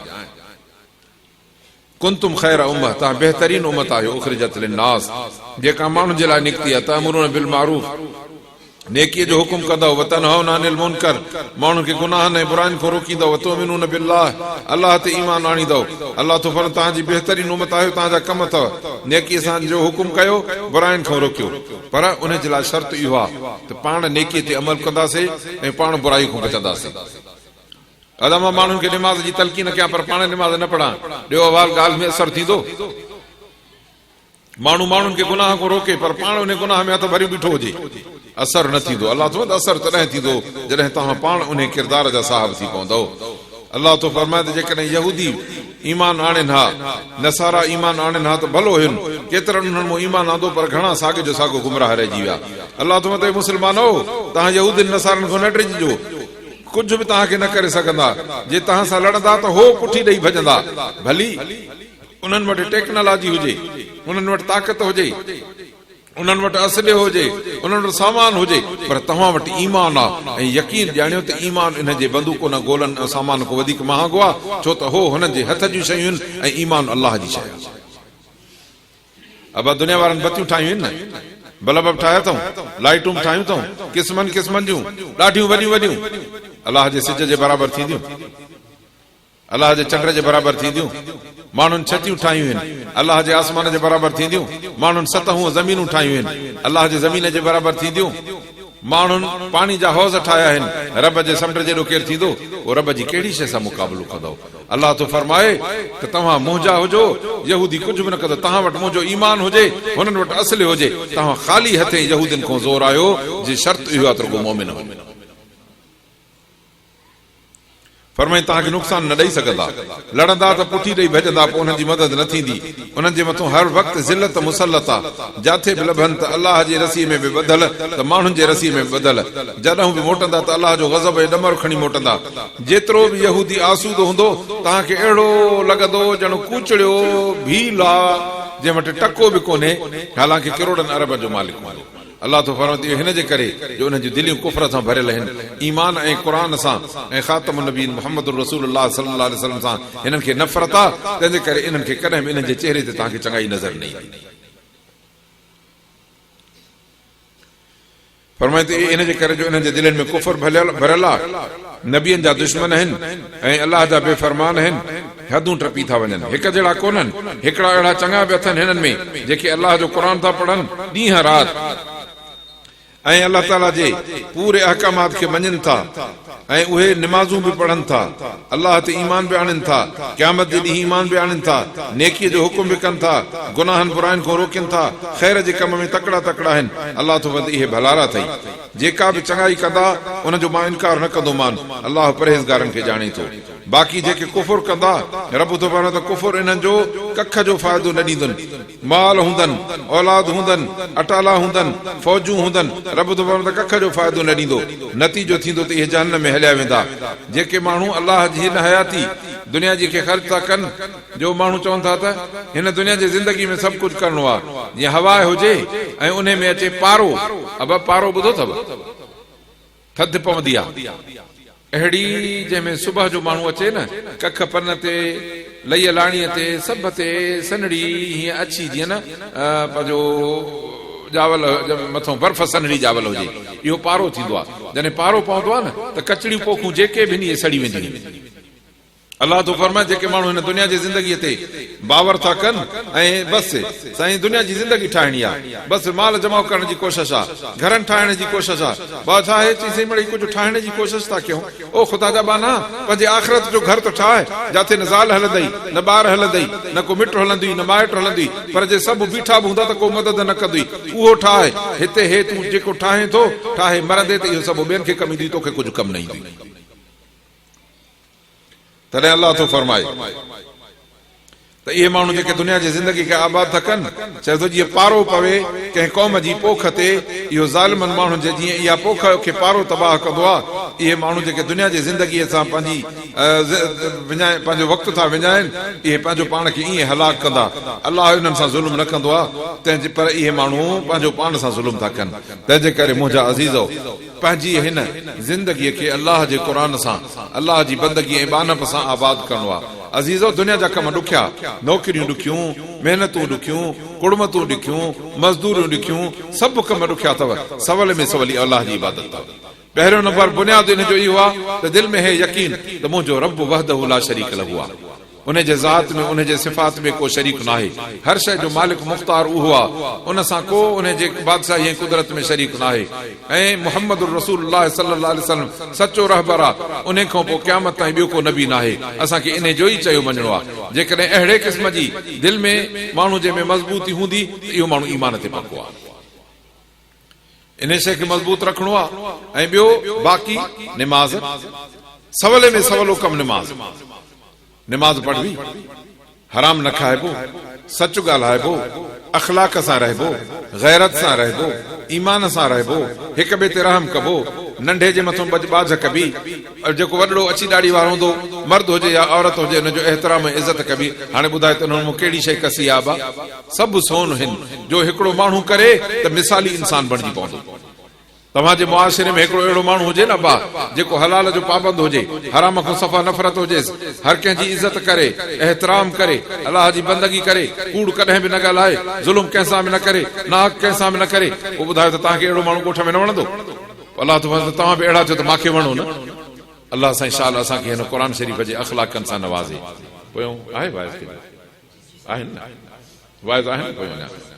कुंतुम खैर उम्मह, तव्हां बहितरीन उम्मत आहियो, उखरिजत लिन्नास, जेका माण्हुनि जे लाइ निकिती आहे। तअमुरून बिल मारूफ, नेकीअ जो हुकुम कंदव, वतनहौना अनिल मुनकर, माण्हुनि खे गुनाहनि ऐं बुराइनि खां रोकींदव, वतुमिनून बिल्लाह, अलाह ते ईमान आणींदव। अलाह तो फरमाए तव्हांजी बहितरीन उम्मत आहियो, तव्हांजा कम अथव, नेकीअ सां जो हुकुम कयो, बुराइनि खां रोकियो। पर उन जे लाइ शर्त इहो आहे त पाण नेकीअ ते अमल कंदासीं ऐं पाण बुराई खां बचंदासीं। अदा मां माण्हुनि खे निमाज़ जी तलक़ीन कयां पर पाण निमाज़ न पढ़ां, ॿियो अवाल ॻाल्हि में असरु थींदो। माण्हू माण्हुनि खे गुनाह खां रोके पर पाण उन गुनाह में हथ भरी बीठो हुजे, असर न थींदो। अलाह तो असर तॾहिं थींदो जॾहिं तव्हां पाण उन किरदार जा साहिब थी पवंदव। अलाह तो फरमाए त जेकॾहिं यहूदी ईमान आणनि हा, नसारा ईमान आणनि हा त भलो हुयुनि, केतिरनि उन्हनि मूं ईमान आंदो पर घणा साॻे जो साॻो गुमराह रहिजी विया। अलाह तो मत मुस्लमानो, तव्हां यहूदी नसारनि खां न टिजो, कुझु बि तव्हांखे न करे सघंदा। जे तव्हां सां लड़ंदा त हो पुठी ॾेई भॼंदा। भली उन्हनि वटि टेक्नोलॉजी हुजे, उन्हनि वटि ताक़त हुजे, उन्हनि वटि असले हुजे, उन्हनि वटि सामान हुजे, पर तव्हां वटि ईमान आहे ऐं यकीन ॼाणियो त ईमान इन जे बंदूक न गोलनि ऐं सामान खां वधीक महांगो आहे, छो त हो हुननि जे हथ जूं शयूं आहिनि ऐं ईमान अलाह जी शइ आहे। अब दुनिया वारनि बतियूं ठाहियूं आहिनि न, बल्ब ठाहिया अथऊं, लाइटूं बि ठाहियूं अथऊं, क़िस्मनि क़िस्मनि जूं, ॾाढियूं वॾियूं वॾियूं, अलाह जे सिज जे बराबरि थींदियूं, अलाह जे चंड जे बराबरि थींदियूं। माण्हुनि छतियूं ठाहियूं आहिनि, अलाह जे आसमान जे बराबरि थींदियूं। माण्हुनि सतहूं ज़मीनूं ठाहियूं आहिनि, अलाह जे ज़मीन जे बराबरि थींदियूं। माण्हुनि पाणी जा हौज़ ठाहिया आहिनि, रब जे समुंड जेॾो केरु थींदो, उहो रब जी कहिड़ी शइ सां मुक़ाबिलो कंदो। अलाह तो फरमाए त तव्हां मुंहिंजा हुजो, यहूदी कुझु बि न कंदो। तव्हां वटि मुंहिंजो ईमान हुजे, हुननि वटि असले हुजे, तव्हां ख़ाली हथे यहूदियुनि खां ज़ोर आयो, जे शर्त इहो आहे त रुॻो मोमिन हो। फरमाई तव्हांखे नुक़सान न ॾेई सघंदा, लड़ंदा त पुठी ॾेई भॼंदा, पोइ उन्हनि जी मदद न थींदी। उन्हनि जे मथां हर वक़्तु ज़िलत मुसलत आहे, जाथे बि लभनि त अलाह जी रसीअ में बि ॿधल त माण्हुनि जे रसीअ में बि ॿधल। जॾहिं बि मोटंदा त अलाह जो ग़ज़ब ऐं ॾमर खणी मोटंदा। जेतिरो बि यहूदी आसूदो हूंदो, तव्हांखे अहिड़ो लॻंदो ॼण कूचड़ियो भील आहे जंहिं वटि टको बि कोन्हे, हालांकि किरोड़नि अरब जो मालिक आहे। अलाह तो फरमाए हिन जे करे जो उन्हनि जूं दिलियूं कुफर सां भरियल आहिनि, ईमान ऐं क़ुर सां ऐं ख़ातम नबीन मुहम्मद रसूलुल्लाह सल्लल्लाहु अलैहि वसल्लम सां हिननि खे नफ़रत आहे। तंहिंजे करे इन्हनि खे कॾहिं बि इन्हनि जे चेहरे ते तव्हांखे चङाई नज़र न ईंदी। फरमाए त इन जे करे जो इन्हनि जे दिलनि में कुफर भरियल आहे, नबियनि जा दुश्मन आहिनि ऐं अलाह जा बेफ़रमान आहिनि, हदूं टपी था वञनि। हिक जहिड़ा कोन्हनि, हिकिड़ा अहिड़ा चङा बि अथनि हिननि में जेके अलाह जो क़ुर था पढ़नि ॾींहं राति ऐं अलाह ताला जे पूरे अहकामात खे मञनि था ऐं उहे निमाज़ूं बि पढ़नि था, अलाह ते ईमान बि आणनि था, क़यामत जे ॾींहुं ईमान बि आणनि था, नेकीअ जो हुकुम बि कनि था, गुनाहनि बुराइनि खां रोकनि था, ख़ैर जे कम में तकड़ा तकड़ा आहिनि। अलाह तो वध इहे भलारा अथई। जेका बि चङाई कंदा उन जो मां इनकार न कंदो मान, अलाह परहेज़गारनि खे ॼाणे थो। बाक़ी जेके कुफुर कंदा रब थो फरमाए त कुफुर इन्हनि जो कख जो फ़ाइदो न ॾींदुनि माल हूंदनि औलाद हूंदनि अटाला हूंदनि फ़ौजूं हूंदनि रब थो फरमाए त कख जो फ़ाइदो न ॾींदो नतीजो थींदो त इहे जहन्नम में हलिया वेंदा जेके माण्हू अलाह जी हिन हयाती दुनिया जी खे ख़र्च था कनि जो माण्हू चवनि था त हिन दुनिया जी ज़िंदगी में सभु कुझु करिणो आहे जीअं हवा हुजे ऐं उन में अचे पारो अब पारो ॿुधो अथव थधि पवंदी आहे अहिड़ी जंहिंमें सुबुह जो माण्हू अचे न कख पन ते लही लाणीअ ते सभ ते सनड़ी हीअं अची जीअं न पंहिंजो जावल मथां बर्फ़ सनड़ी जावल हुजे इहो पारो थींदो आहे जॾहिं पारो पवंदो आहे न त कचड़ियूं पोखूं जेके बि इहे सड़ी वेंदियूं आहिनि अलाह तो फरमाए जेके माण्हू हिन दुनिया जी ज़िंदगीअ ते बावर था कनि ऐं बसि साईं दुनिया जी ज़िंदगी ठाहिणी आहे बसि माल जमा करण जी कोशिशि आहे घरनि ठाहिण जी कोशिशि आहे बा छा आहे चई मिड़ई कुझु ठाहिण जी कोशिशि था कयूं ओ ख़ुदा जा बाना पंहिंजे आख़िरत जो घर त ठाहे जिथे न ज़ाल हलंदई न ॿार हलंदई न को मिट हलंदी न माइट हलंदी पर जे सभु बीठा बि हूंदा त को मदद न कंदी उहो ठाहे हिते हे तूं जेको ठाहे थो ठाहे मरंदे त इहो सभु ॿियनि खे कमु ईंदी तोखे कुझु कमु न ईंदी तॾहिं अलाह थो फरमाए त इहे माण्हू जेके दुनिया जी ज़िंदगी खे आबाद था कनि चए थो जीअं पारो पवे कंहिं क़ौम जी पोख ते इहो ज़ालिमनि माण्हुनि जे जीअं इहा पोख खे पारो तबाह कंदो आहे इहे माण्हू जेके दुनिया जी ज़िंदगीअ सां पंहिंजी पंहिंजो वक़्तु था विञाइनि इहे पंहिंजो पाण खे ईअं हलाक कंदा अलाह इन्हनि सां ज़ुल्म न कंदो आहे तंहिंजे पर इहे माण्हू पंहिंजो पाण सां ज़ुल्म था कनि तंहिंजे करे मुंहिंजा अज़ीज़ो पंहिंजी हिन ज़िंदगीअ खे अलाह जे क़ुर सां अलाह जी बंदगी ऐं बानप सां आबाद करणो आहे अज़ीज़ो दुनिया जा कम ॾुखिया नौकरियूं ॾुखियूं महिनतूं ॾुखियूं कुड़मतूं ॾुखियूं मज़दूरियूं ॾुखियूं सभु कम ॾुखिया अथव सवल में सवली अलाह जी इबादत अथव पहिरियों नंबर बुनियाद इन जो इहो आहे त दिलि में हे यकीन त मुंहिंजो रब वहदहु ला शरीक लहू आहे उन जे ज़ात में उन जे सिफ़ात में को शरीक न आहे हर शइ जो मालिक मुख़्तार उहो आहे उन सां को उन जे बादशाही ऐं कुदरत में शरीक न आहे ऐं मुहम्मद रसूलुल्लाह सल्लल्लाहु अलैहि वसल्लम सचो रहबर आहे उन खां पोइ क़यामत ताईं ॿियो को नबी न आहे असांखे इन जो ई चयो वञणो आहे जेकॾहिं अहिड़े क़िस्म जी दिलि में माण्हू जंहिंमें मज़बूती हूंदी त इहो माण्हू ईमान ते पको आहे इन शइ खे मज़बूत रखणो आहे ऐं ॿियो बाक़ी निमाज़ सवले में सवलो कमु निमाज़ पढ़वी हराम न खाइबो सच ॻाल्हाइबो अखलाक सां रहबो गैरत सां रहबो ईमान सां रहबो हिक ॿिए ते रहम कबो नंढे जे मथां बाझ कबी जेको वॾड़ो अची ॾाड़ी वारो हूंदो मर्द हुजे या औरत हुजे हुनजो एहतराम ऐं इज़त कबी हाणे ॿुधाए त हुन कहिड़ी शइ कसी आहे बा सभु सोन हिन जो हिकिड़ो माण्हू करे त मिसाली इंसान बणिजी पवंदो तव्हांजे मुआशिरे में हिकिड़ो अहिड़ो माण्हू हुजे न बा जेको हलाल जो पाबंद हुजे हराम खां सफ़ा नफ़रत हुजेसि हर कंहिंजी इज़त करे एहतराम करे अलाह जी बंदगी करे कूड़ कॾहिं बि न ॻाल्हाए ज़ुल्म कंहिंसां बि न करे नाहक कंहिंसां बि न करे पोइ ॿुधायो त तव्हांखे अहिड़ो माण्हू ॻोठ में न वणंदो अलाह तव्हां बि अहिड़ा थियो त मूंखे वणो न अलाह साईं शाल असांखे हिन क़ुर शरीफ़ जे अख़लाक़नि सां नवाज़े पोयों आहे आहिनि वाइज़ आहिनि पोयों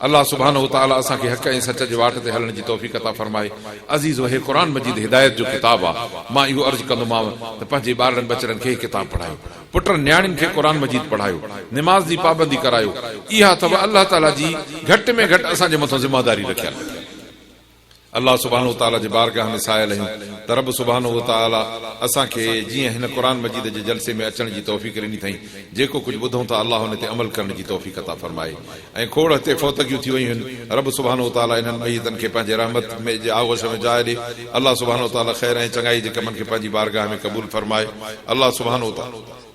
अल्लाह सुब्हानहु व तआला असांखे हक़ ऐं सच जे वाट ते हलण जी तौफ़ीक़ अता फरमाए अज़ीज़ो हे क़ुर मजीद हिदायत जो किताब आहे मां इहो अर्ज़ु कंदोमांव त पंहिंजे ॿारनि बचड़नि खे किताब पढ़ायो पुटनि न्याणियुनि खे क़ुर मजीद पढ़ायो निमाज़ जी पाबंदी करायो इहा अथव अल्लाह ताला जी घटि में घटि असांजे मथां ज़िम्मेदारी रखियल अल्लाह सुब्हानहु व तआला जे बारगाह में सायल आहियूं त रब सुब्हानहु व तआला असांखे जीअं हिन क़ुर मजीद जे जलसे में अचण जी तौफ़ीक़ ॾिनी अथई जेको कुझु ॿुधूं था अल्लाह हुन ते अमल करण जी तौफ़ीक़ अता फरमाए ऐं खोड़ ते फौतगियूं थी वयूं आहिनि रब सुब्हानहु व तआला इन्हनि मय्यतनि खे पंहिंजे रहमत में जे आगोश में जाइ ॾे अल्लाह सुब्हानहु व तआला ख़ैर ऐं चङाई जे कमनि खे पंहिंजी बारगाह में क़बूल फरमाए अल्लाह सुब्हानहु व तआला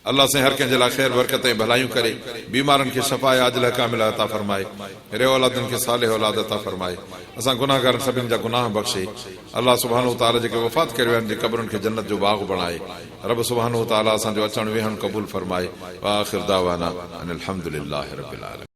अल्लाह से हर कंहिंजे लाइ ख़ैर बरकत ऐं भलायूं करे बीमारनि खे शफ़ा आजिल कामिल अता फरमाए रेव औलादनि खे सालिह औलाद अता फरमाए असां गुनाहगारनि सभिनि जा गुनाह बख़्शे अल्लाह सुब्हानहु व तआला जेके वफ़ात करे विया आहिनि क़ब्रुनि खे जन्नत जो बाग़ बणाए रब सुब्हानहु व तआला असांजो अचणु वेहणु क़बूल फरमाए व आख़िर दावाना अनिल हम्दुलिल्लाहि रब्बिल आलमीन।